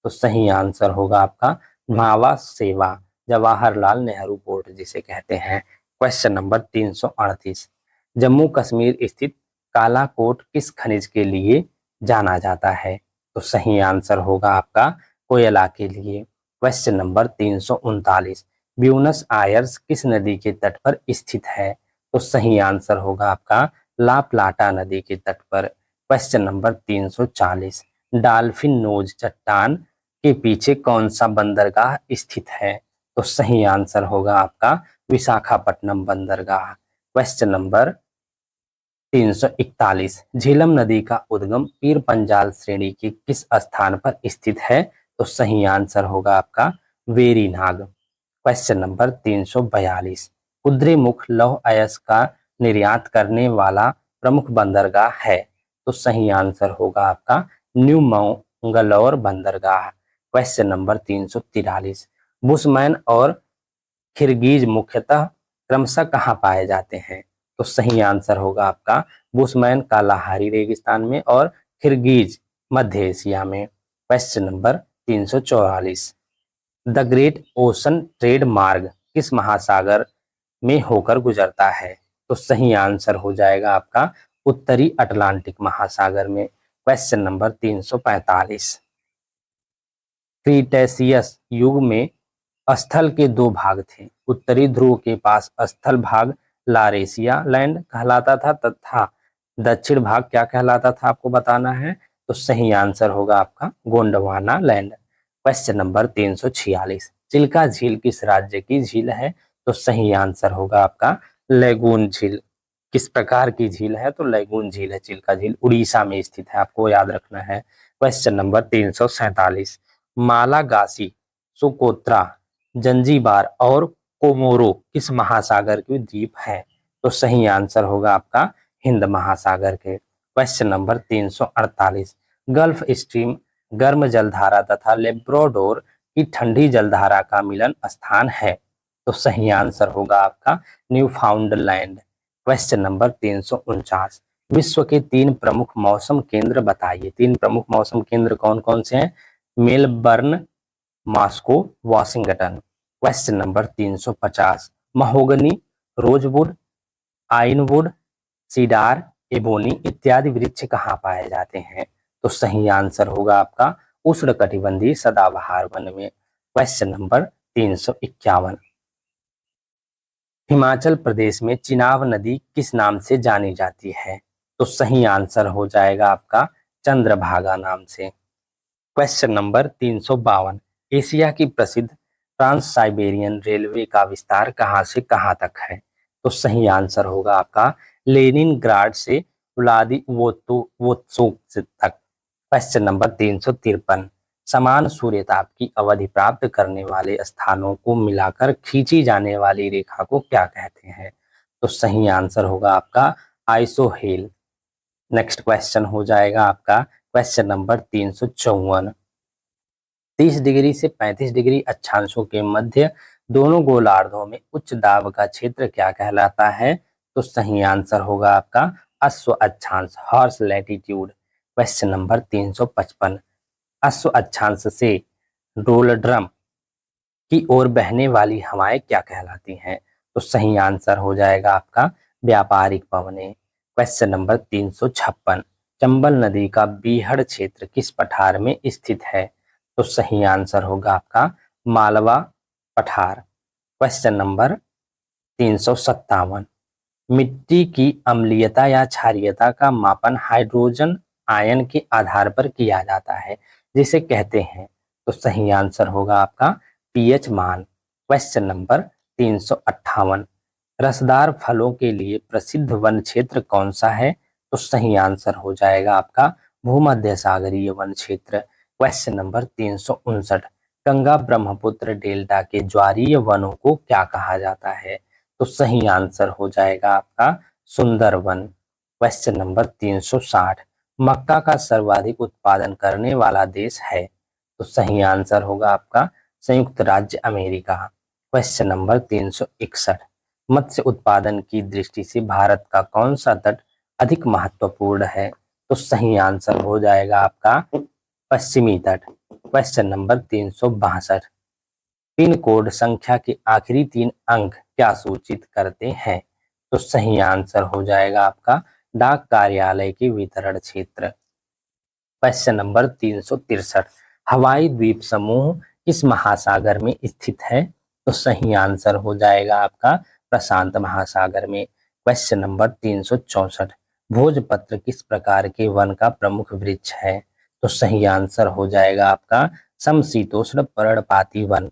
तो सही आंसर होगा आपका म्हावा सेवा जवाहरलाल नेहरू पोर्ट जिसे कहते हैं। Question number 338। जम्मू कश्मीर स्थित कालाकोट किस खनिज के लिए जाना जाता है? तो सही आंसर होगा आपका कोयला के लिए। Question number 339। ब्यूनस आयर्स किस नदी के तट पर स्थित है? तो सही आंसर होगा आपका ला प्लाटा नदी के तट पर। Question number 340। डाल्फिन नोज चट्टान के पीछे कौन सा बंदरगाह स्थित है? तो सही आंसर होगा आपका विशाखापट्टनम बंदरगाह। Question number 341। झेलम नदी का उद्गम पीर पंजाल श्रेणी के किस स्थान पर स्थित है? तो सही आंसर होगा आपका वेरीनाग। Question number 342। कुद्रेमुख लौह अयस्क का निर्यात करने वाला प्रमुख बंदरगाह है? तो सही आंसर होगा आपका न्यू मंगलौर बंदरगाह। Question number 343। बुशमैन और खिरगिज मुख्यतः क्रमशः कहाँ पाए जाते हैं? तो सही आंसर होगा आपका बुशमैन कालाहारी रेगिस्तान में और खिरगिज मध्य एशिया में। Question number 344। The great ocean trade मार्ग किस महासागर में होकर गुजरता है? तो सही आंसर हो जाएगा आपका उत्तरी अटलांटिक महासागर में। Question number 345। क्रीटेशियस युग में स्थल के दो भाग थे। उत्तरी ध्रुव के पास स्थल भाग लारेशिया लैंड कहलाता था तथा दक्षिण भाग क्या कहलाता था आपको बताना है। तो सही आंसर होगा आपका Gondwana land. Question number 346। Chilka झील किस राज्य की झील है? तो सही आंसर होगा आपका लेगून झील। किस प्रकार की झील है? तो लेगून झील है चिल्का झील, उड़ीसा में स्थित है, आपको याद रखना है। Question number 347। मालागासी, सुकोत्रा, जंजीबार और कोमोरो किस महासागर के द्वीप हैं? तो सही आंसर होगा आपका हिंद महासागर के। Question number 348। गल्फ स्ट्रीम गर्म जलधारा तथा लेब्राडोर की ठंडी जलधारा का मिलन स्थान है? तो सही आंसर होगा आपका न्यूफाउंडलैंड। Question number 349। विश्व के 3 प्रमुख मौसम केंद्र बताइए। 3 प्रमुख मौसम केंद्र कौन कौन से हैं? Melbourne, Moscow, Washington. Question number 350। Mahogany, rosewood, ironwood, cedar, ebony इत्यादि वृक्ष कहाँ पाए जाते हैं? तो सही आंसर होगा आपका उष्णकटिबंधीय सदाबहार वन में। Question number 351। हिमाचल प्रदेश में चिनाब नदी किस नाम से जानी जाती है? तो सही आंसर हो जाएगा आपका चंद्रभागा नाम से। Question number 352। एशिया की प्रसिद्ध ट्रांस साइबेरियन रेलवे का विस्तार कहाँ से कहाँ तक है? तो सही आंसर होगा आपका लेनिनग्राड से व्लादिवोस्तोक तक। Question number 353। समान सूर्यताप की अवधि प्राप्त करने वाले स्थानों को मिलाकर खींची जाने वाली रेखा को क्या कहते हैं? तो सही आंसर होगा आपका आइसोहेल। नेक्स्ट क्वेश्चन हो जाएगा आपका क्वेश्चन नंबर 354। 30 डिग्री से 35 डिग्री अक्षांशों के मध्य दोनों गोलार्धों में उच्च दाब का क्षेत्र क्या कहलाता है? तो सही आंसर होगा आपका अश्व अक्षांश, हॉर्स लैटिट्यूड। Question number 355। अश्व अक्षांश से डोलड्रम की ओर बहने वाली हवाएं क्या कहलाती हैं? तो सही आंसर हो जाएगा आपका व्यापारिक पवनें। Question number 356। चंबल नदी का बीहड़ क्षेत्र किस पठार में स्थित है? तो सही आंसर होगा आपका मालवा पठार। Question number 357। मिट्टी की अम्लीयता या क्षारीयता का मापन हाइड्रोजन आयन के आधार पर किया जाता है, जिसे कहते हैं। तो सही आंसर होगा आपका पीएच मान। क्वेश्चन नंबर 358, रसदार फलों के लिए प्रसिद्ध वन क्षेत्र कौन सा है? तो सही आंसर हो जाएगा आपका भूमध्य सागरीय वन क्षेत्र। Question number 359, Ganga Brahmaputra delta के ज्वारीय वनों को क्या कहा जाता है? तो सही आंसर हो जाएगा आपका सुंदरवन। क्वेश्चन नंबर 360, मक्का का सर्वाधिक उत्पादन करने वाला देश है? तो सही आंसर होगा आपका संयुक्त राज्य अमेरिका। क्वेश्चन नंबर 361, मत्स्य उत्पादन की दृष्टि से भारत का कौन सा तट अधिक महत्वपूर्ण है? तो सही आंसर हो जाएगा आपका पश्चिमी तट। क्वेश्चन नंबर 362, पिन कोड संख्या के आखिरी 3 अंक क्या सूचित करते हैं? तो सही आंसर हो जाएगा आपका डाक कार्यालय के वितरण क्षेत्र। क्वेश्चन नंबर 363, हवाई द्वीप समूह किस महासागर में स्थित है? तो सही आंसर हो जाएगा आपका प्रशांत महासागर में। क्वेश्चन नंबर 364, भोजपत्र किस प्रकार के वन का प्रमुख वृक्ष है? तो सही आंसर हो जाएगा आपका समशीतोष्ण पर्णपाती वन।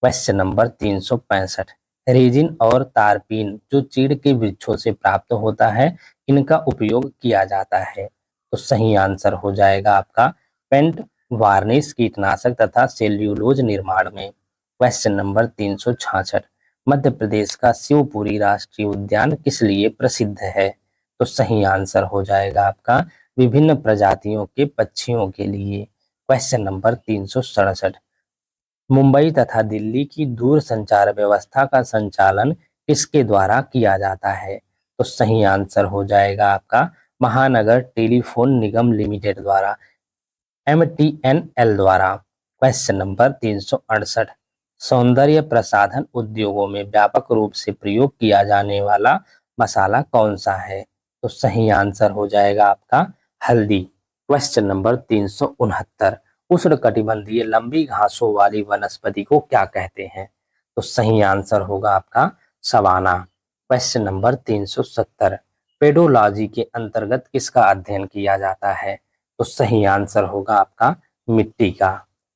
क्वेश्चन नंबर 365, रेजिन और तारपीन जो चीड़ के वृक्षों से प्राप्त होता है, इनका उपयोग किया जाता है? तो सही आंसर हो जाएगा आपका पेंट वार्निश कीटनाशक तथा सेल्यूलोज निर्माण में। क्वेश्चन नंबर 366, मध्य प्रदेश का शिवपुरी राष्ट्रीय उद्यान किस लिए प्रसिद्ध है? तो सही आंसर हो जाएगा आपका विभिन्न प्रजातियों के पक्षियों के लिए। क्वेश्चन नंबर 367, मुंबई तथा दिल्ली की दूरसंचार व्यवस्था का संचालन किसके द्वारा किया जाता है? तो सही आंसर हो जाएगा आपका महानगर टेलीफोन निगम लिमिटेड द्वारा, एमटीएनएल द्वारा। क्वेश्चन नंबर 368, सौंदर्य प्रसाधन उद्योगों में व्यापक रूप से प्रयोग किया जाने वाला मसाला कौन सा है? तो सही आंसर हो जाएगा आपका हल्दी। क्वेश्चन नंबर 369, उष्णकटिबंधीय लंबी घासों वाली वनस्पति को क्या कहते हैं? तो सही आंसर होगा आपका सवाना। क्वेश्चन नंबर 370, पेडोलॉजी के अंतर्गत किसका अध्ययन किया जाता है? तो सही आंसर होगा आपका मिट्टी का।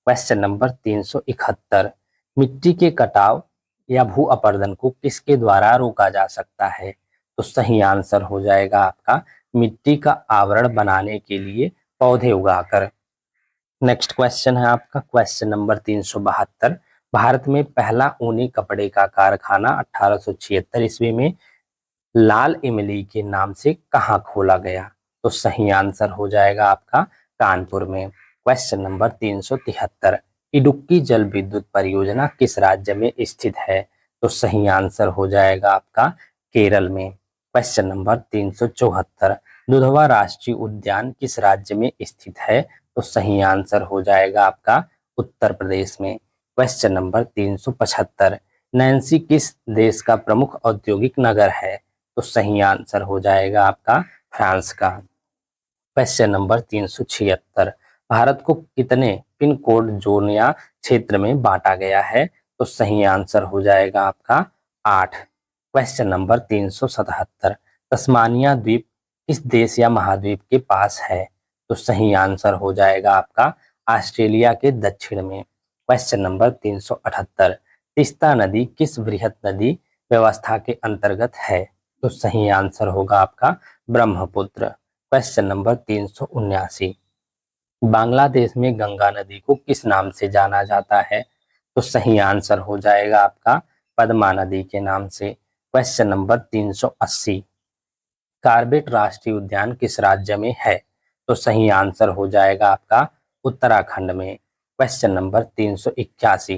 क्वेश्चन नंबर 371, मिट्टी के कटाव या भू अपरदन को किसके द्वारा रोका जा सकता है? तो सही आंसर हो जाएगा आपका मिट्टी का आवरण बनाने के लिए पौधे उगाकर। नेक्स्ट क्वेश्चन है आपका क्वेश्चन नंबर 372, भारत में पहला ऊनी कपड़े का कारखाना 1876 ईस्वी में लाल इमली के नाम से कहाँ खोला गया? तो सही आंसर हो जाएगा आपका कानपुर में। क्वेश्चन नंबर 373, इडुक्की जल विद्युत परियोजना किस राज्य में स्थित है? तो सही आंसर हो जाएगा आपका केरल में। क्वेश्चन नंबर 374, दुधवा राष्ट्रीय उद्यान किस राज्य में स्थित है? तो सही आंसर हो जाएगा आपका उत्तर प्रदेश में। क्वेश्चन नंबर 375, नैन्सी किस देश का प्रमुख औद्योगिक नगर है? तो सही आंसर हो जाएगा आपका फ्रांस का। क्वेश्चन नंबर 376, भारत को कितने पिन कोड जोन या क्षेत्र में बांटा गया है? तो सही आंसर हो जाएगा आपका 8। क्वेश्चन नंबर 377, तस्मानिया द्वीप किस देश या महाद्वीप के पास है? तो सही आंसर हो जाएगा आपका ऑस्ट्रेलिया के दक्षिण में। क्वेश्चन नंबर 378, तिस्ता नदी किस वृहत नदी व्यवस्था के अंतर्गत है? तो सही आंसर होगा आपका ब्रह्मपुत्र। क्वेश्चन नंबर 379, बांग्लादेश में गंगा नदी को किस नाम से जाना जाता है? तो सही आंसर हो जाएगा आपका पद्मा नदी के नाम से। क्वेश्चन नंबर 380, कार्बेट राष्ट्रीय उद्यान किस राज्य में है? तो सही आंसर हो जाएगा आपका उत्तराखंड में। क्वेश्चन नंबर 381,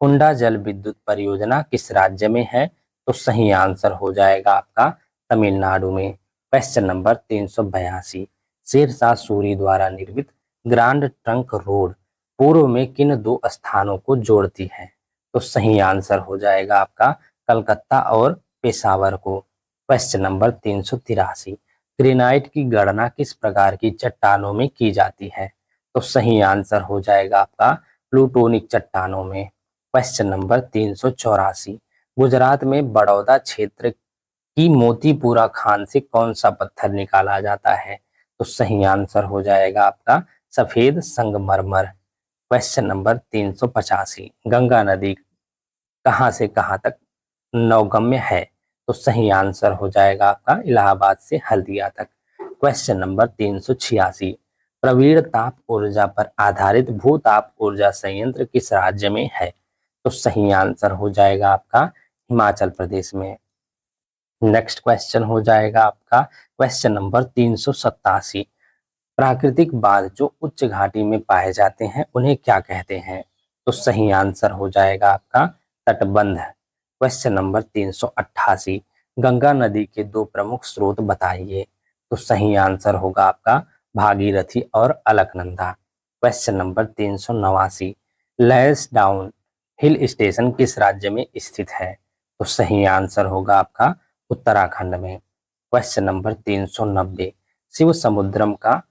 कुंडा जल विद्युत परियोजना किस राज्य में है? तो सही आंसर हो जाएगा आपका तमिलनाडु में। क्वेश्चन नंबर 382, शेरशाह सूरी द्वारा निर्मित ग्रांड ट्रंक रोड पूर्व में किन दो स्थानों को जोड़ती है? तो सही आंसर हो जाएगा आपका कलकत्ता और पेशावर को। क्वेश्चन नंबर 383, ग्रेनाइट की गणना किस प्रकार की चट्टानों में की जाती है? तो सही आंसर हो जाएगा आपका प्लूटोनिक चट्टानों में। क्वेश्चन नंबर 384, गुजरात में बड़ौदा क्षेत्र कि मोतीपुरा खान से कौन सा पत्थर निकाला जाता है? तो सही आंसर हो जाएगा आपका सफेद संगमरमर। क्वेश्चन नंबर 385, गंगा नदी कहाँ से कहाँ तक नौगम्य है? तो सही आंसर हो जाएगा आपका इलाहाबाद से हल्दिया तक। क्वेश्चन नंबर 386, प्रवीण ताप ऊर्जा पर आधारित भूताप ऊर्जा संयंत्र किस राज्य में है? तो सही आंसर हो जाएगा आपका हिमाचल प्रदेश में। नेक्स्ट क्वेश्चन हो जाएगा आपका क्वेश्चन नंबर 387, प्राकृतिक बांध जो उच्च घाटी में पाए जाते हैं उन्हें क्या कहते हैं? तो सही आंसर हो जाएगा आपका तटबंध। क्वेश्चन नंबर 388, गंगा नदी के दो प्रमुख स्रोत बताइए। तो सही आंसर होगा आपका भागीरथी और Alaknanda. Question number 389, Lansdowne hill station किस राज्य में स्थित है? तो सही आंसर होगा आपका उत्तराखंड में। क्वेश्चन नंबर 390, शिव समुद्रम का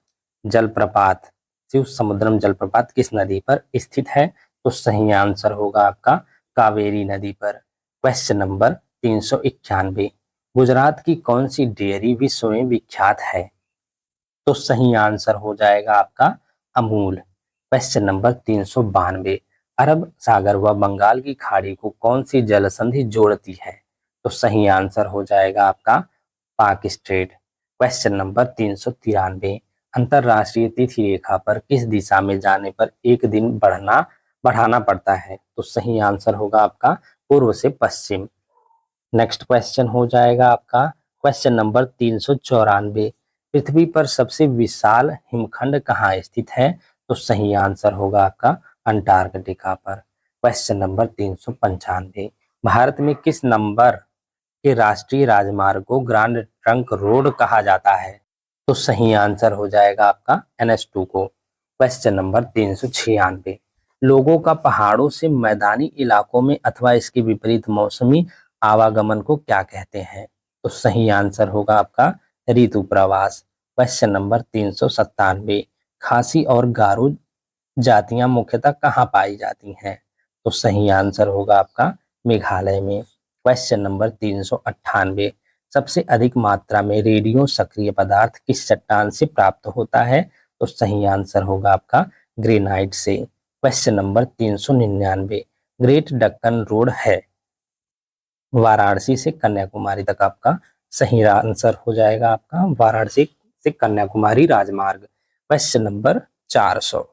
जलप्रपात शिव समुद्रम जलप्रपात किस नदी पर स्थित है? तो सही आंसर होगा आपका कावेरी नदी पर। क्वेश्चन नंबर 391, गुजरात की कौन सी डेयरी विश्व में विख्यात है? तो सही आंसर हो जाएगा आपका अमूल। क्वेश्चन नंबर 392, अरब सागर व बंगाल की खाड़ी को कौन सी जल संधि जोड़ती है? तो सही आंसर हो जाएगा आपका पाक स्ट्रेट। क्वेश्चन नंबर 393, अंतरराष्ट्रीय तिथि रेखा पर किस दिशा में जाने पर एक दिन बढ़ाना पड़ता है? तो सही आंसर होगा आपका पूर्व से पश्चिम। नेक्स्ट क्वेश्चन हो जाएगा आपका क्वेश्चन नंबर 394, पृथ्वी पर सबसे विशाल हिमखंड कहाँ स्थित है? तो सही आंसर होगा आपका अंटार्कटिका पर। क्वेश्चन नंबर 395, भारत में किस नंबर के राष्ट्रीय राजमार्ग को ग्रांड ट्रंक रोड कहा जाता है? तो सही आंसर हो जाएगा आपका NH2 को। क्वेश्चन नंबर 396, लोगों का पहाड़ों से मैदानी इलाकों में अथवा इसके विपरीत मौसमी आवागमन को क्या कहते हैं? तो सही आंसर होगा आपका ऋतु प्रवास। क्वेश्चन नंबर 397, खासी और गारो जातियां मुख्यतः कहाँ पाई जाती हैं? तो सही आंसर होगा आपका मेघालय में। क्वेश्चन नंबर 398, सबसे अधिक मात्रा में रेडियो सक्रिय पदार्थ किस चट्टान से प्राप्त होता है? तो सही आंसर होगा आपका ग्रेनाइट से। Question number 399, great Deccan road है वाराणसी से कन्याकुमारी तक, आपका सही आंसर हो जाएगा आपका वाराणसी से कन्याकुमारी राजमार्ग। क्वेश्चन नंबर 400,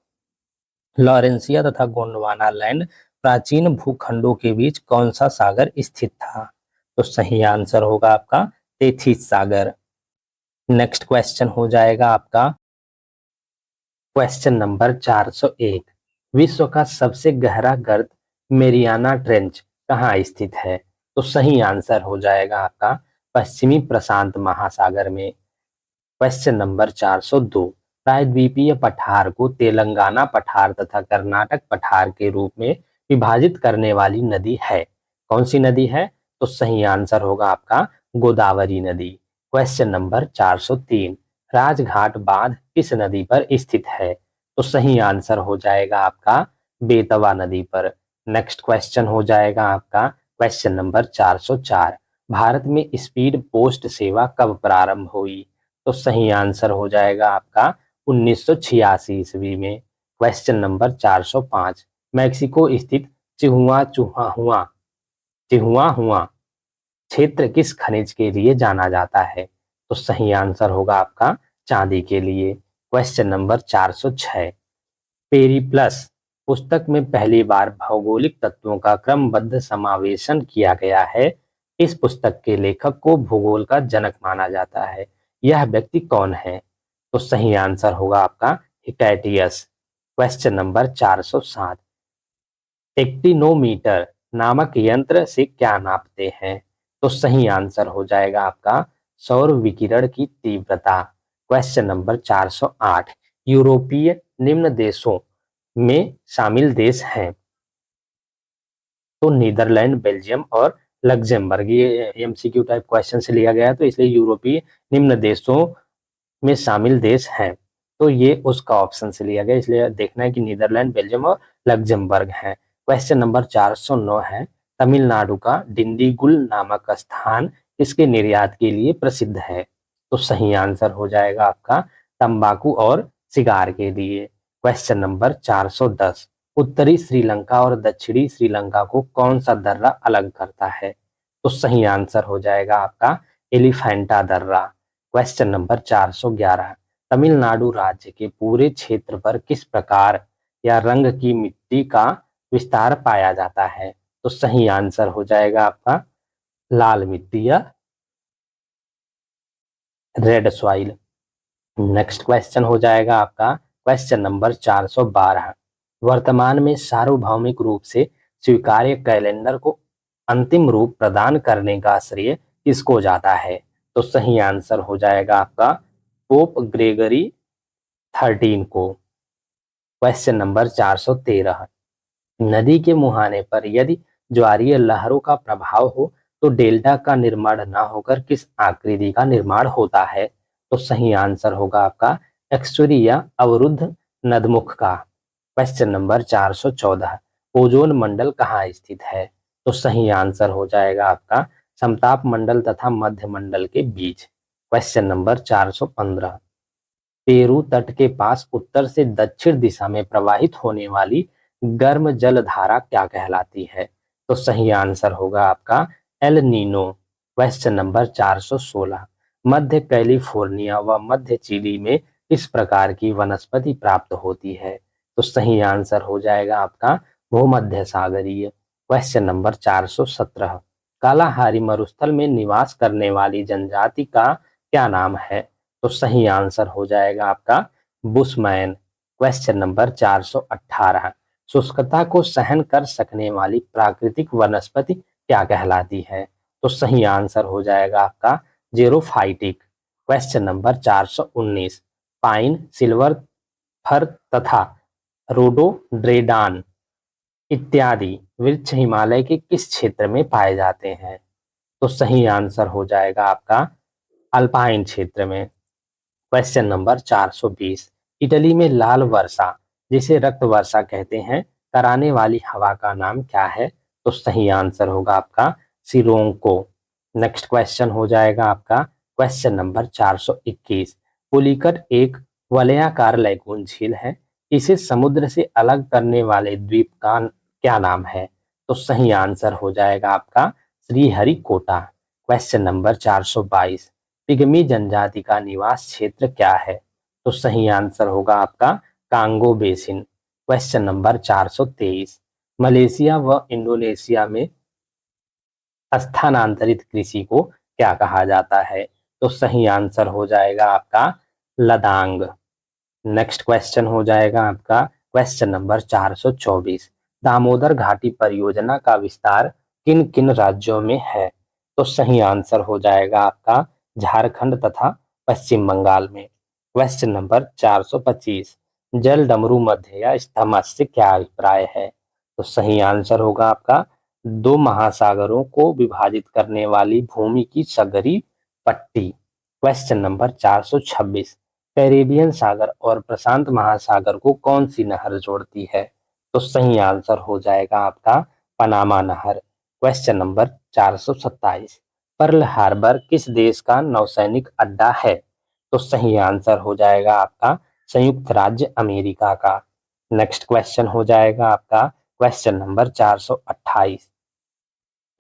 लॉरेंसिया तथा गोंडवाना लैंड प्राचीन भूखंडों के बीच कौन सा सागर स्थित था? तो सही आंसर होगा आपका तेथिस सागर। नेक्स्ट क्वेश्चन हो जाएगा आपका क्वेश्चन नंबर 401, विश्व का सबसे गहरा गर्त मेरियाना ट्रेंच कहाँ स्थित है? तो सही आंसर हो जाएगा आपका पश्चिमी प्रशांत महासागर में। क्वेश्चन नंबर 402, प्रायद्वीपीय पठार को तेलंगाना पठार तथा कर्नाटक पठार के रूप में विभाजित करने वाली नदी है? कौन सी नदी है? तो सही आंसर होगा आपका गोदावरी नदी। क्वेश्चन नंबर 403, राजघाट बांध किस नदी पर स्थित है? तो सही आंसर हो जाएगा आपका बेतवा नदी पर। नेक्स्ट क्वेश्चन हो जाएगा आपका क्वेश्चन नंबर 404, भारत में स्पीड पोस्ट सेवा कब प्रारंभ हुई? तो सही आंसर हो जाएगा आपका 1986 ईस्वी में। क्वेश्चन नंबर 405, मैक्सिको स्थित चिहुआ चुहाहुआ चिहुआहुआ क्षेत्र किस खनिज के लिए जाना जाता है? तो सही आंसर होगा आपका चांदी के लिए। क्वेश्चन नंबर 406, पेरिप्लस पुस्तक में पहली बार भौगोलिक तत्वों का क्रमबद्ध समावेशन किया गया है। इस पुस्तक के लेखक को भूगोल का जनक माना जाता है। यह व्यक्ति कौन है? तो सही आंसर होगा आपका हिकैटियस। क्वेश्चन नंबर 407, टेक्टिनोमीटर नामक यंत्र से क्या नापते हैं? तो सही आंसर हो जाएगा आपका सौर विकिरण की तीव्रता। क्वेश्चन नंबर 408, यूरोपीय निम्न देशों में शामिल देश हैं? तो नीदरलैंड, बेल्जियम और लग्जमबर्ग। ये MCQ टाइप क्वेश्चन से लिया गया है, तो इसलिए यूरोपीय निम्न देशों में शामिल देश हैं। तो ये उसका ऑप्शन से लिया गया, इसलिए देखना है कि नीदरलैंड, बेल्जियम और लग्जमबर्ग है। क्वेश्चन नंबर 409 है, तमिलनाडु का डिंडीगुल नामक स्थान किसके निर्यात के लिए प्रसिद्ध है? तो सही आंसर हो जाएगा आपका तंबाकू और सिगार के लिए। क्वेश्चन नंबर 410, उत्तरी श्रीलंका और दक्षिणी श्रीलंका को कौन सा दर्रा अलग करता है? तो सही आंसर हो जाएगा आपका एलिफेंटा दर्रा। क्वेश्चन नंबर 411, तमिलनाडु राज्य के पूरे क्षेत्र पर किस प्रकार या रंग की मिट्टी का विस्तार पाया जाता है? तो सही आंसर हो जाएगा आपका लाल मिट्टी या रेड सॉइल। नेक्स्ट क्वेश्चन हो जाएगा आपका क्वेश्चन नंबर 412, वर्तमान में सार्वभौमिक रूप से स्वीकार्य कैलेंडर को अंतिम रूप प्रदान करने का श्रेय किसको जाता है? तो सही आंसर हो जाएगा आपका पोप ग्रेगरी 13 को। क्वेश्चन नंबर 413, नदी के मुहाने पर यदि ज्वारीय लहरों का प्रभाव हो तो डेल्टा का निर्माण न होकर किस आकृति का निर्माण होता है? तो सही आंसर होगा आपका एक्सुरी या अवरुद्ध नदमुख का। क्वेश्चन नंबर 414, ओजोन मंडल कहाँ स्थित है? तो सही आंसर हो जाएगा आपका समताप मंडल तथा मध्य मंडल के बीच। क्वेश्चन नंबर 415, पेरू तट के पास उत्तर से दक्षिण दिशा में प्रवाहित होने वाली गर्म जल धारा क्या कहलाती है? तो सही आंसर होगा आपका एल नीनो। क्वेश्चन नंबर 416, मध्य कैलिफोर्निया व मध्य चिली में किस प्रकार की वनस्पति प्राप्त होती है? तो सही आंसर हो जाएगा आपका भूमध्य सागरीय। क्वेश्चन नंबर 417, कालाहारी मरुस्थल में निवास करने वाली जनजाति का क्या नाम है? तो सही आंसर हो जाएगा आपका बुशमैन। क्वेश्चन नंबर 418, शुष्कता को सहन कर सकने वाली प्राकृतिक वनस्पति क्या कहलाती है? तो सही आंसर हो जाएगा आपका xerophytic. Question number 419, pine, silver fir तथा रोडोड्रेडान इत्यादि वृक्ष हिमालय के किस क्षेत्र में पाए जाते हैं? तो सही आंसर हो जाएगा आपका अल्पाइन क्षेत्र में। क्वेश्चन नंबर 420, इटली में लाल वर्षा जिसे रक्त वर्षा कहते हैं कराने वाली हवा का नाम क्या है? तो सही आंसर होगा आपका सिरोंको। नेक्स्ट क्वेश्चन हो जाएगा आपका क्वेश्चन नंबर 421, पुलिकट एक वलयाकार लैगून झील है, इसे समुद्र से अलग करने वाले द्वीप का क्या नाम है? तो सही आंसर हो जाएगा आपका श्रीहरिकोटा। क्वेश्चन नंबर 422, पिग्मी जनजाति का निवास क्षेत्र क्या है? तो सही आंसर होगा आपका Congo basin. Question number 423, Malaysia व इंडोनेशिया में स्थानांतरित कृषि को क्या कहा जाता है? तो सही आंसर हो जाएगा आपका लदांग। नेक्स्ट क्वेश्चन हो जाएगा आपका क्वेश्चन नंबर 424, दामोदर घाटी परियोजना का विस्तार किन किन राज्यों में है? तो सही आंसर हो जाएगा आपका झारखंड तथा पश्चिम बंगाल में। क्वेश्चन नंबर 425, जल डमरू मध्य या स्थमस से क्या अभिप्राय है? तो सही आंसर होगा आपका दो महासागरों को विभाजित करने वाली भूमि की सगरी पट्टी। क्वेश्चन नंबर 426, कैरेबियन सागर और प्रशांत महासागर को कौन सी नहर जोड़ती है? तो सही आंसर हो जाएगा आपका पनामा नहर। क्वेश्चन नंबर 427, पर्ल हार्बर किस देश का नौसैनिक अड्डा है? तो सही आंसर हो जाएगा आपका संयुक्त राज्य अमेरिका का। नेक्स्ट क्वेश्चन हो जाएगा आपका question number 428,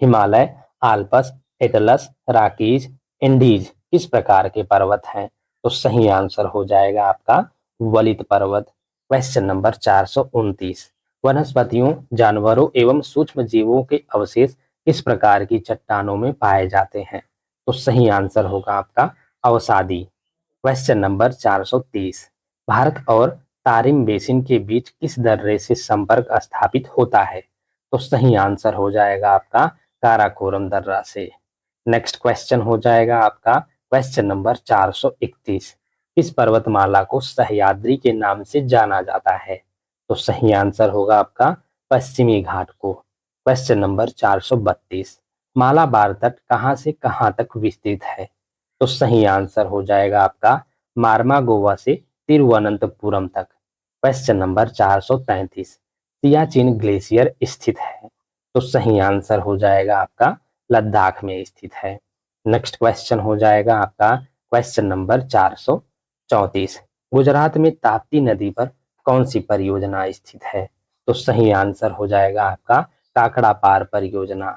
Himalaya, Alps, Atlas, Rockies, Andes किस प्रकार के पर्वत हैं? तो सही आंसर हो जाएगा आपका वलित पर्वत। क्वेश्चन नंबर 429, वनस्पतियों, जानवरों एवं सूक्ष्म जीवों के अवशेष किस प्रकार की चट्टानों में पाए जाते हैं? तो सही आंसर होगा आपका अवसादी। क्वेश्चन नंबर 430, भारत और तारिम बेसिन के बीच किस दर्रे से संपर्क स्थापित होता है? तो सही आंसर हो जाएगा आपका काराकोरम दर्रा से। नेक्स्ट क्वेश्चन हो जाएगा आपका क्वेश्चन नंबर 431, किस पर्वतमाला को सह्याद्री के नाम से जाना जाता है? तो सही आंसर होगा आपका पश्चिमी घाट को। क्वेश्चन नंबर 432, मालाबार तट कहाँ से कहाँ तक विस्तृत है? तो सही आंसर हो जाएगा आपका मार्मागोवा से तिरुवनंतपुरम तक। क्वेश्चन नंबर 433, सियाचिन ग्लेशियर स्थित है? तो सही आंसर हो जाएगा आपका लद्दाख में स्थित है। नेक्स्ट क्वेश्चन हो जाएगा आपका क्वेश्चन नंबर 434। गुजरात में ताप्ती नदी पर कौन सी परियोजना स्थित है? तो सही आंसर हो जाएगा आपका काकड़ा पार परियोजना।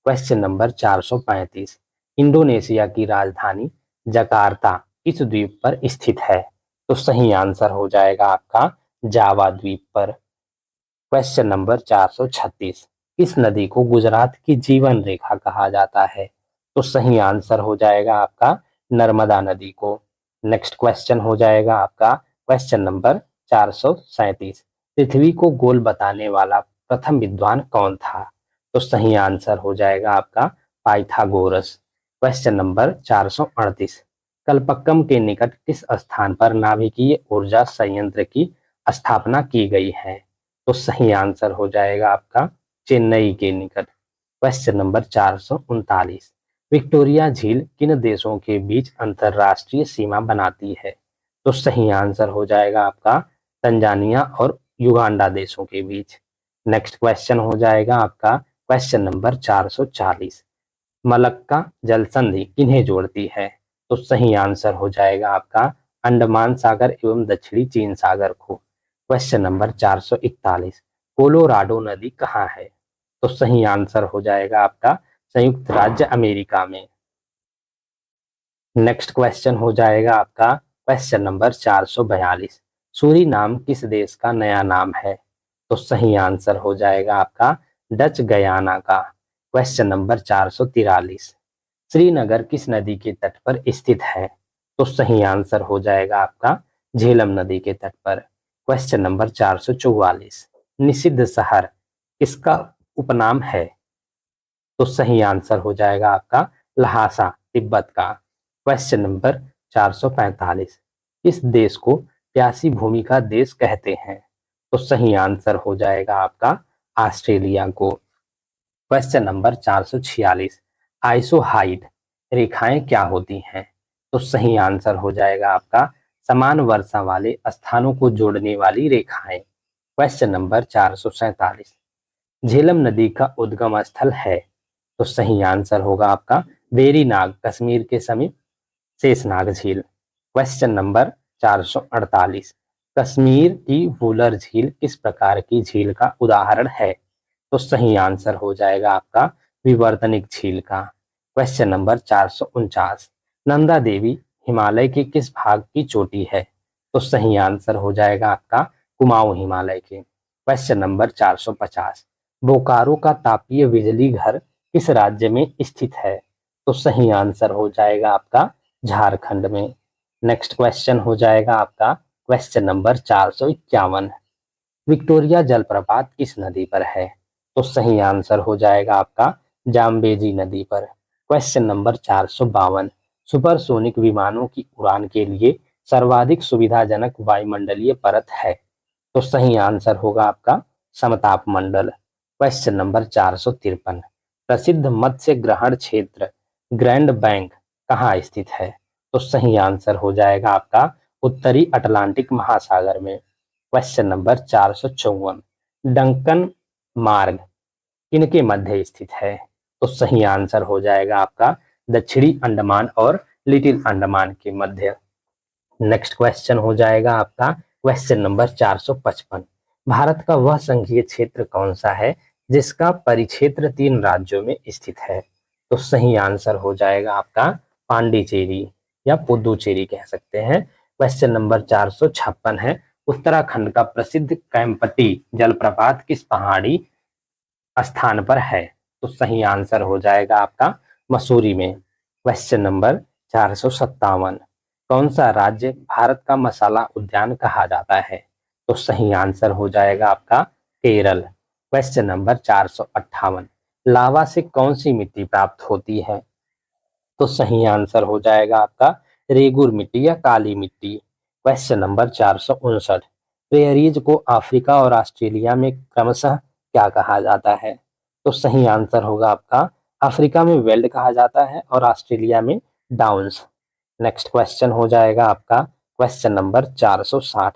Question number 435। इंडोनेशिया की राजधानी जकार्ता किस द्वीप पर स्थित है? तो सही आंसर हो जाएगा आपका जावा द्वीप पर। Question number 436। किस नदी को गुजरात की जीवन रेखा कहा जाता है? तो सही आंसर हो जाएगा आपका नर्मदा नदी को। नेक्स्ट क्वेश्चन हो जाएगा आपका क्वेश्चन नंबर 437। पृथ्वी को गोल बताने वाला प्रथम विद्वान कौन था? तो सही आंसर हो जाएगा आपका पाइथागोरस। Question number 438। कलपक्कम के निकट किस स्थान पर नाभिकीय ऊर्जा संयंत्र की स्थापना की गई है? तो सही आंसर हो जाएगा आपका चेन्नई के निकट। Question number 439। विक्टोरिया झील किन देशों के बीच अंतरराष्ट्रीय सीमा बनाती है? तो सही आंसर हो जाएगा आपका तंजानिया और युगांडा देशों के बीच। नेक्स्ट क्वेश्चन हो जाएगा आपका क्वेश्चन नंबर 440। मलक्का जल संधि किन्हें जोड़ती है? तो सही आंसर हो जाएगा आपका अंडमान सागर एवं दक्षिणी चीन सागर को। Question number 441। कोलोराडो नदी कहाँ है? तो सही आंसर हो जाएगा आपका संयुक्त राज्य अमेरिका में। नेक्स्ट क्वेश्चन हो जाएगा आपका क्वेश्चन नंबर 442। सूरी नाम किस देश का नया नाम है? तो सही आंसर हो जाएगा आपका डच गयाना का। Question number 443। श्रीनगर किस नदी के तट पर स्थित है? तो सही आंसर हो जाएगा आपका झेलम नदी के तट पर। Question number 444। निषिद्ध शहर किसका उपनाम है? तो सही आंसर हो जाएगा आपका लहासा तिब्बत का। Question number 445। इस देश को प्यासी भूमि का देश कहते हैं? तो सही आंसर हो जाएगा आपका ऑस्ट्रेलिया को। Question number 446। आइसोहाइड रेखाएं क्या होती हैं? तो सही आंसर हो जाएगा आपका समान वर्षा वाले स्थानों को जोड़ने वाली रेखाएं। Question number 447। झेलम नदी का उद्गम स्थल है? तो सही आंसर होगा आपका वेरीनाग कश्मीर के समीप शेषनाग झील। Question number 448। कश्मीर की वुलर झील किस प्रकार की झील का उदाहरण है? तो सही आंसर हो जाएगा आपका विवर्तनिक झील का। Question number 449। नंदा देवी हिमालय के किस भाग की चोटी है? तो सही आंसर हो जाएगा आपका कुमाऊं हिमालय के। Question number 450। बोकारो का तापीय बिजली घर किस राज्य में स्थित है? तो सही आंसर हो जाएगा आपका झारखंड में। नेक्स्ट क्वेश्चन हो जाएगा आपका क्वेश्चन नंबर 451। विक्टोरिया जलप्रपात किस नदी पर है? तो सही आंसर हो जाएगा आपका जाम्बेजी नदी पर। Question number 452। सुपरसोनिक विमानों की उड़ान के लिए सर्वाधिक सुविधाजनक वायुमंडलीय परत है? तो सही आंसर होगा आपका समताप मंडल। Question number 453। प्रसिद्ध मत्स्य ग्रहण क्षेत्र ग्रैंड बैंक कहाँ स्थित है? तो सही आंसर हो जाएगा आपका उत्तरी अटलांटिक महासागर में। Question number 454। डंकन मार्ग किनके मध्य स्थित है? तो सही आंसर हो जाएगा आपका दक्षिणी अंडमान और लिटिल अंडमान के मध्य। नेक्स्ट क्वेश्चन हो जाएगा आपका क्वेश्चन नंबर 455। भारत का वह संघीय क्षेत्र कौन सा है जिसका परिक्षेत्र 3 राज्यों में स्थित है? तो सही आंसर हो जाएगा आपका पांडिचेरी या पुदुचेरी कह सकते हैं। क्वेश्चन नंबर 456 है उत्तराखंड का प्रसिद्ध कैंपटी जलप्रपात किस पहाड़ी स्थान पर है? तो सही आंसर हो जाएगा आपका मसूरी में। Question number 457। कौन सा राज्य भारत का मसाला उद्यान कहा जाता है? तो सही आंसर हो जाएगा आपका केरल। Question number 458। लावा से कौन सी मिट्टी प्राप्त होती है? तो सही आंसर हो जाएगा आपका रेगुर मिट्टी या काली मिट्टी। Question number 459। प्रेयरीज को अफ्रीका और ऑस्ट्रेलिया में क्रमशः क्या कहा जाता है? तो सही आंसर होगा आपका अफ्रीका में वेल्ड कहा जाता है और ऑस्ट्रेलिया में डाउन्स। नेक्स्ट क्वेश्चन हो जाएगा आपका क्वेश्चन नंबर 460।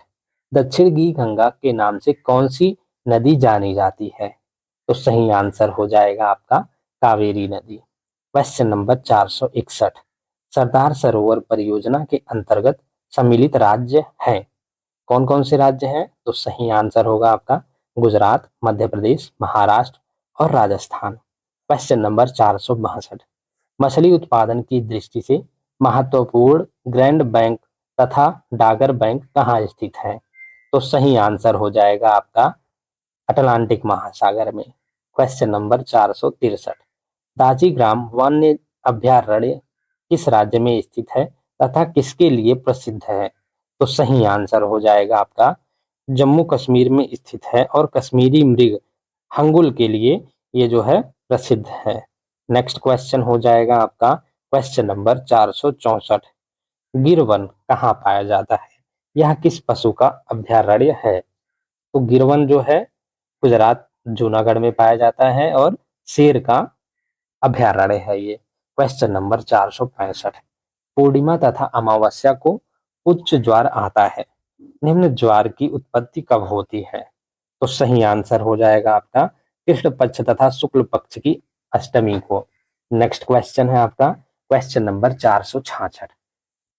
दक्षिण की गंगा के नाम से कौन सी नदी जानी जाती है? तो सही आंसर हो जाएगा आपका कावेरी नदी। क्वेश्चन नंबर 461, सरदार सरोवर परियोजना के अंतर्गत सम्मिलित राज्य हैं। कौन कौन से राज्य हैं? तो सही आंसर होगा आपका गुजरात, मध्य प्रदेश, महाराष्ट्र और राजस्थान। क्वेश्चन नंबर 462, मछली उत्पादन की दृष्टि से महत्वपूर्ण ग्रैंड बैंक तथा डागर बैंक कहाँ स्थित है? तो सही आंसर हो जाएगा आपका अटलांटिक महासागर में। क्वेश्चन नंबर 463, दाजीग्राम वन्य अभयारण्य किस राज्य में स्थित है तथा किसके लिए प्रसिद्ध है? तो सही आंसर हो जाएगा आपका जम्मू कश्मीर में स्थित है और कश्मीरी मृग हंगुल के लिए ये जो है प्रसिद्ध है। नेक्स्ट क्वेश्चन हो जाएगा आपका क्वेश्चन नंबर 464, गिर वन कहाँ पाया जाता है? यह किस पशु का अभयारण्य है? तो गिर वन जो है गुजरात जूनागढ़ में पाया जाता है और शेर का अभयारण्य है ये। क्वेश्चन नंबर 465, पूर्णिमा तथा अमावस्या को उच्च ज्वार आता है, निम्न ज्वार की उत्पत्ति कब होती है? तो सही आंसर हो जाएगा आपका कृष्ण पक्ष तथा शुक्ल पक्ष की अष्टमी को। नेक्स्ट क्वेश्चन है आपका क्वेश्चन नंबर 466,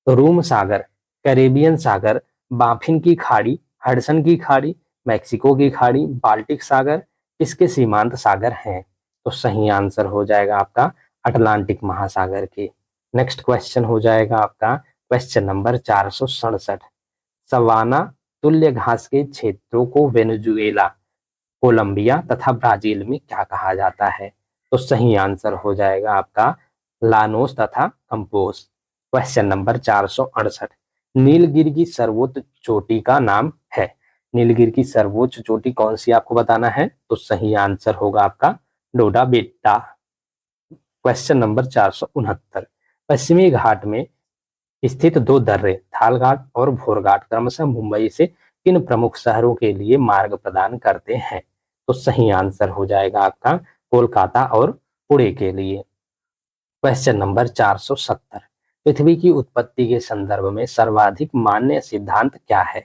रूम सागर, कैरेबियन सागर, बाफिन की खाड़ी, हडसन की खाड़ी, मैक्सिको की खाड़ी, बाल्टिक सागर किसके सीमांत सागर हैं? तो सही आंसर हो जाएगा आपका अटलांटिक महासागर के। नेक्स्ट क्वेश्चन हो जाएगा आपका क्वेश्चन नंबर 467, सवाना तुल्य घास के क्षेत्रों को वेनेजुएला, कोलंबिया तथा ब्राजील में क्या कहा जाता है? तो सही आंसर हो जाएगा आपका लानोस तथा कंपोस। क्वेश्चन नंबर 468, नीलगिरी की सर्वोच्च चोटी का नाम है। नीलगिरी की सर्वोच्च चोटी कौन सी आपको बताना है? तो सही आंसर होगा आपका डोडा बेट्टा। क्वेश्चन नंबर 469, पश्चिमी घाट में स्थित दो दर्रे थाल घाट और भोर घाट क्रमशः मुंबई से किन प्रमुख शहरों के लिए मार्ग प्रदान करते हैं? तो सही आंसर हो जाएगा आपका कोलकाता और पुणे के लिए। क्वेश्चन नंबर 470, पृथ्वी की उत्पत्ति के संदर्भ में सर्वाधिक मान्य सिद्धांत क्या है?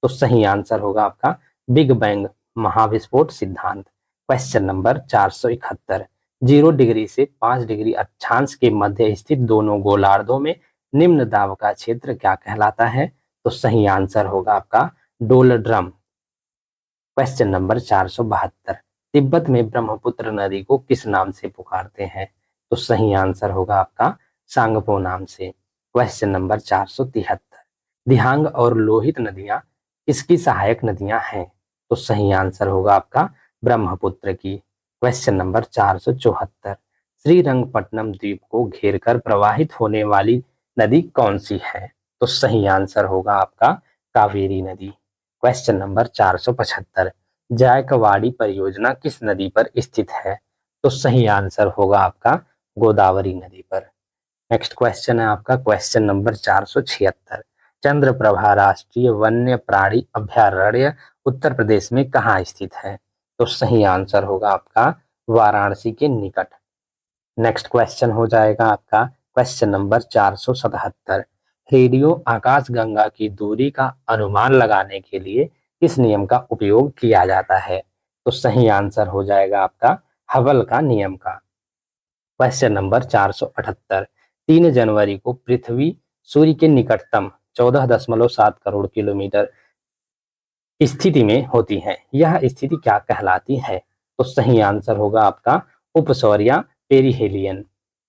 तो सही आंसर होगा आपका बिग बैंग महाविस्फोट सिद्धांत। क्वेश्चन नंबर 471, 0 डिग्री से 5 डिग्री अक्षांश के मध्य स्थित दोनों गोलार्धों में निम्न दाब का क्षेत्र क्या कहलाता है? तो सही आंसर होगा आपका डोलड्रम। क्वेश्चन नंबर 472, तिब्बत में ब्रह्मपुत्र नदी को किस नाम से पुकारते हैं? तो सही आंसर होगा आपका सांगपो नाम से। क्वेश्चन नंबर 473, दिहांग और लोहित नदियां किसकी सहायक नदियां हैं? तो सही आंसर होगा आपका ब्रह्मपुत्र की। क्वेश्चन नंबर 474, श्रीरंगपट्टनम द्वीप को घेरकर प्रवाहित होने वाली नदी कौन सी है? तो सही आंसर होगा आपका कावेरी नदी। क्वेश्चन नंबर 475, जायकवाड़ी परियोजना किस नदी पर स्थित है? तो सही आंसर होगा आपका गोदावरी नदी पर। नेक्स्ट क्वेश्चन है आपका क्वेश्चन नंबर 476, चंद्रप्रभा राष्ट्रीय वन्य प्राणी अभयारण्य उत्तर प्रदेश में कहाँ स्थित है? तो सही आंसर होगा आपका वाराणसी के निकट। नेक्स्ट क्वेश्चन हो जाएगा आपका क्वेश्चन नंबर 477, रेडियो आकाशगंगा की दूरी का अनुमान लगाने के लिए किस नियम का उपयोग किया जाता है? तो सही आंसर हो जाएगा आपका हबल का नियम का। क्वेश्चन नंबर 478, 3 जनवरी को पृथ्वी सूर्य के निकटतम 14.7 करोड़ किलोमीटर स्थिति में होती है, यह स्थिति क्या कहलाती है? तो सही आंसर होगा आपका उपसौर या पेरिहेलियन।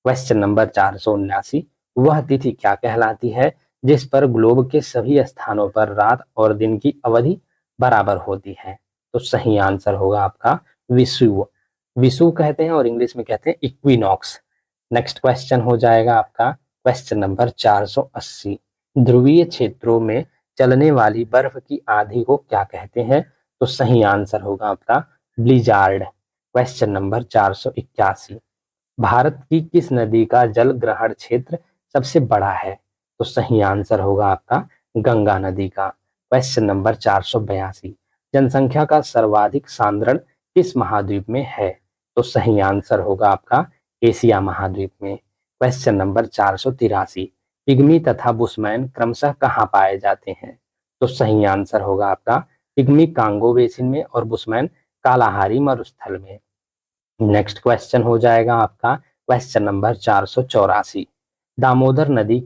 क्वेश्चन नंबर 479, वह तिथि क्या कहलाती है जिस पर ग्लोब के सभी स्थानों पर रात और दिन की अवधि बराबर होती है? तो सही आंसर होगा आपका विषुव। विषुव कहते हैं और इंग्लिश में कहते हैं इक्विनॉक्स। नेक्स्ट क्वेश्चन हो जाएगा आपका क्वेश्चन नंबर 480, ध्रुवीय क्षेत्रों में चलने वाली बर्फ की आंधी को क्या कहते हैं? तो सही आंसर होगा आपका ब्लिजार्ड। क्वेश्चन नंबर 481, भारत की किस नदी का जल ग्रहण क्षेत्र सबसे बड़ा है? तो सही आंसर होगा आपका गंगा नदी का। क्वेश्चन नंबर 482, जनसंख्या का सर्वाधिक सांद्रण किस महाद्वीप में है? तो सही आंसर होगा आपका एशिया महाद्वीप में। क्वेश्चन नंबर 483, पिग्मी तथा बुशमैन क्रमशः कहाँ पाए जाते हैं? तो सही आंसर होगा आपका पिग्मी कांगो बेसिन में और बुशमैन कालाहारी मरुस्थल में। नेक्स्ट क्वेश्चन हो जाएगा आपका क्वेश्चन नंबर 484, दामोदर नदी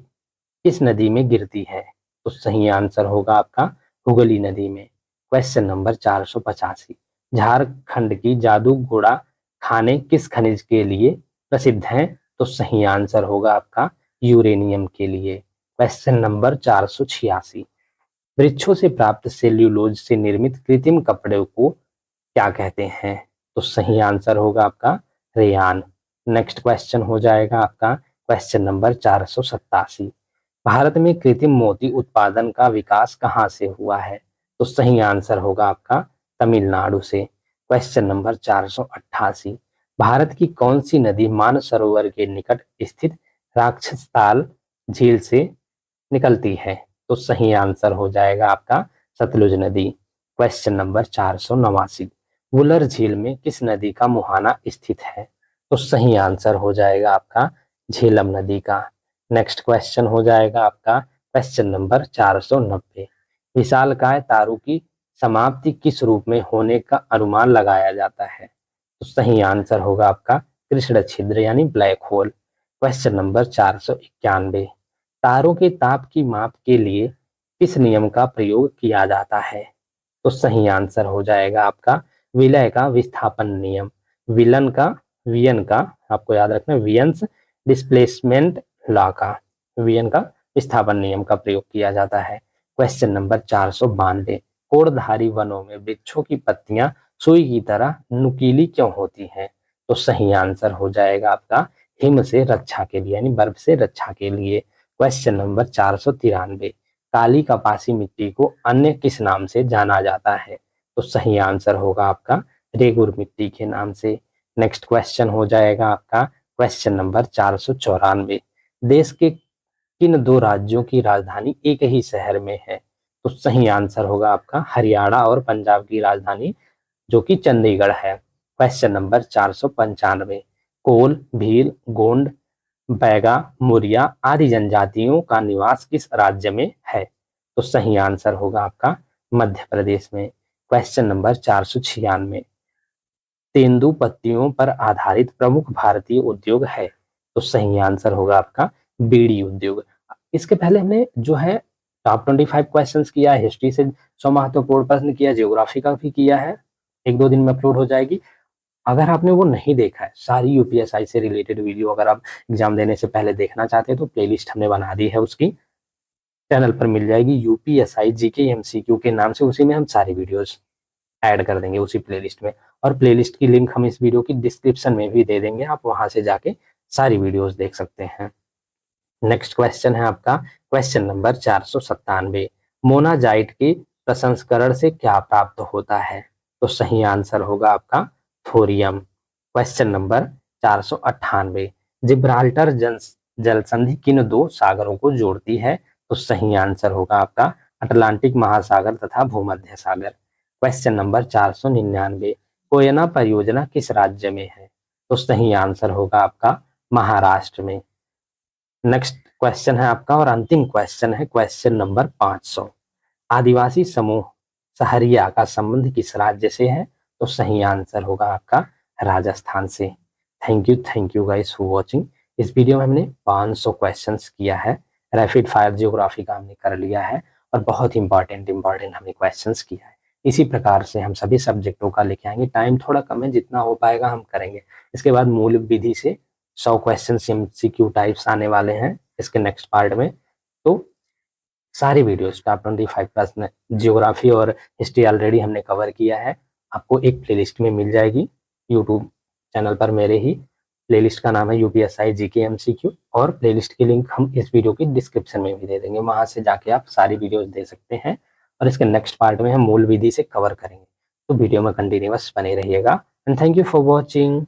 किस नदी में गिरती है? तो सही आंसर होगा आपका हुगली नदी में। क्वेश्चन नंबर 485, झारखंड की जादू घोड़ा खाने किस खनिज के लिए प्रसिद्ध हैं? तो सही आंसर होगा आपका यूरेनियम के लिए। क्वेश्चन नंबर 486, वृक्षों से प्राप्त सेल्यूलोज से निर्मित कृत्रिम कपड़े को क्या कहते हैं? तो सही आंसर होगा आपका रेयान। नेक्स्ट क्वेश्चन हो जाएगा आपका क्वेश्चन नंबर 487, भारत में कृत्रिम मोती उत्पादन का विकास कहाँ से हुआ है? तो सही आंसर होगा आपका तमिलनाडु से। क्वेश्चन नंबर 488, भारत की कौन सी नदी मानसरोवर के निकट स्थित राक्षसताल झील से निकलती है? तो सही आंसर हो जाएगा आपका सतलुज नदी। क्वेश्चन नंबर 489, वुलर झील में किस नदी का मुहाना स्थित है? तो सही आंसर हो जाएगा आपका झेलम नदी का। नेक्स्ट क्वेश्चन हो जाएगा आपका क्वेश्चन नंबर 490, विशालकाय तारों की समाप्ति किस रूप में होने का अनुमान लगाया जाता है? तो सही आंसर होगा आपका कृष्ण छिद्र यानी ब्लैक होल। क्वेश्चन नंबर 491, तारों के ताप की माप के लिए किस नियम का प्रयोग किया जाता है? तो सही आंसर हो जाएगा आपका विलय का विस्थापन नियम। वियन का आपको याद रखना, वियंस डिस्प्लेसमेंट लॉ का, वियन का विस्थापन नियम का प्रयोग किया जाता है। क्वेश्चन नंबर 492, कोड़धारी वनों में वृक्षों की पत्तियां सुई की तरह नुकीली क्यों होती हैं? तो सही आंसर हो जाएगा आपका हिम से रक्षा के लिए यानी बर्फ से रक्षा के लिए। क्वेश्चन नंबर 493, काली कपासी मिट्टी को अन्य किस नाम से जाना जाता है? तो सही आंसर होगा आपका रेगुर मिट्टी के नाम से। नेक्स्ट क्वेश्चन हो जाएगा आपका क्वेश्चन नंबर 494, देश के किन दो राज्यों की राजधानी एक ही शहर में है? तो सही आंसर होगा आपका हरियाणा और पंजाब की राजधानी जो कि चंडीगढ़ है। क्वेश्चन नंबर 495, कोल, भील, गोंड, बैगा, मुरिया आदि जनजातियों का निवास किस राज्य में है? तो सही आंसर होगा आपका मध्य प्रदेश में। क्वेश्चन नंबर 496, तेंदु पत्तियों पर आधारित प्रमुख भारतीय उद्योग है? तो सही आंसर होगा आपका बीड़ी उद्योग। इसके पहले हमने जो है टॉप 25 क्वेश्चंस किया है, हिस्ट्री से 100 महत्वपूर्ण प्रश्न किया, ज्योग्राफी का भी किया है, 1-2 दिन में अपलोड हो जाएगी। अगर आपने वो नहीं देखा है, सारी यूपीएसआई से रिलेटेड वीडियो अगर आप एग्जाम देने से पहले देखना चाहते हैं तो प्लेलिस्ट हमने बना दी है, उसकी चैनल पर मिल जाएगी, यूपीएसआई जीके एमसीक्यू के नाम से। उसी में हम सारी वीडियोस ऐड कर देंगे उसी प्लेलिस्ट में, और प्लेलिस्ट की लिंक हम इस वीडियो की डिस्क्रिप्शन में भी दे देंगे, आप वहां से जाके सारी वीडियोस देख सकते हैं। नेक्स्ट क्वेश्चन है आपका क्वेश्चन नंबर 497, मोनाजाइट के प्रसंस्करण से क्या प्राप्त होता है? तो सही आंसर होगा आपका थोरियम। क्वेश्चन नंबर 498, जिब्राल्टर जल संधि किन दो सागरों को जोड़ती है? तो सही आंसर होगा आपका अटलांटिक महासागर तथा भूमध्य सागर। क्वेश्चन नंबर 499, कोयना परियोजना किस राज्य में है? तो सही आंसर होगा आपका महाराष्ट्र में। नेक्स्ट क्वेश्चन है आपका और अंतिम क्वेश्चन है क्वेश्चन नंबर 500, आदिवासी समूह सहरिया का संबंध किस राज्य से है? तो सही आंसर होगा आपका राजस्थान से। Thank you guys for watching. इस वीडियो में हमने 500 क्वेश्चंस किया है, रैपिड फायर जियोग्राफी का हमने कर लिया है और बहुत इंपॉर्टेंट हमने क्वेश्चंस किया है। इसी प्रकार से हम सभी सब्जेक्टों का लेके आएंगे, टाइम थोड़ा कम है, जितना हो पाएगा हम करेंगे। इसके बाद मूल विधि से 100 क्वेश्चन एमसीक्यू टाइप्स आने वाले हैं इसके नेक्स्ट पार्ट में। तो सारी वीडियोस टॉप 25 प्रश्न जियोग्राफी और हिस्ट्री ऑलरेडी हमने कवर किया है, आपको एक प्लेलिस्ट में मिल जाएगी यूट्यूब चैनल पर। मेरे ही प्लेलिस्ट का नाम है यूपीएसआई जीके एमसीक्यू, और प्लेलिस्ट की लिंक हम इस वीडियो की डिस्क्रिप्शन में भी दे देंगे, वहां से जाके आप सारी वीडियोस दे सकते हैं। और इसके नेक्स्ट पार्ट में हम मूल विधि से कवर करेंगे, तो वीडियो में कंटिन्यूअस बने रहिएगा। And thank you for watching.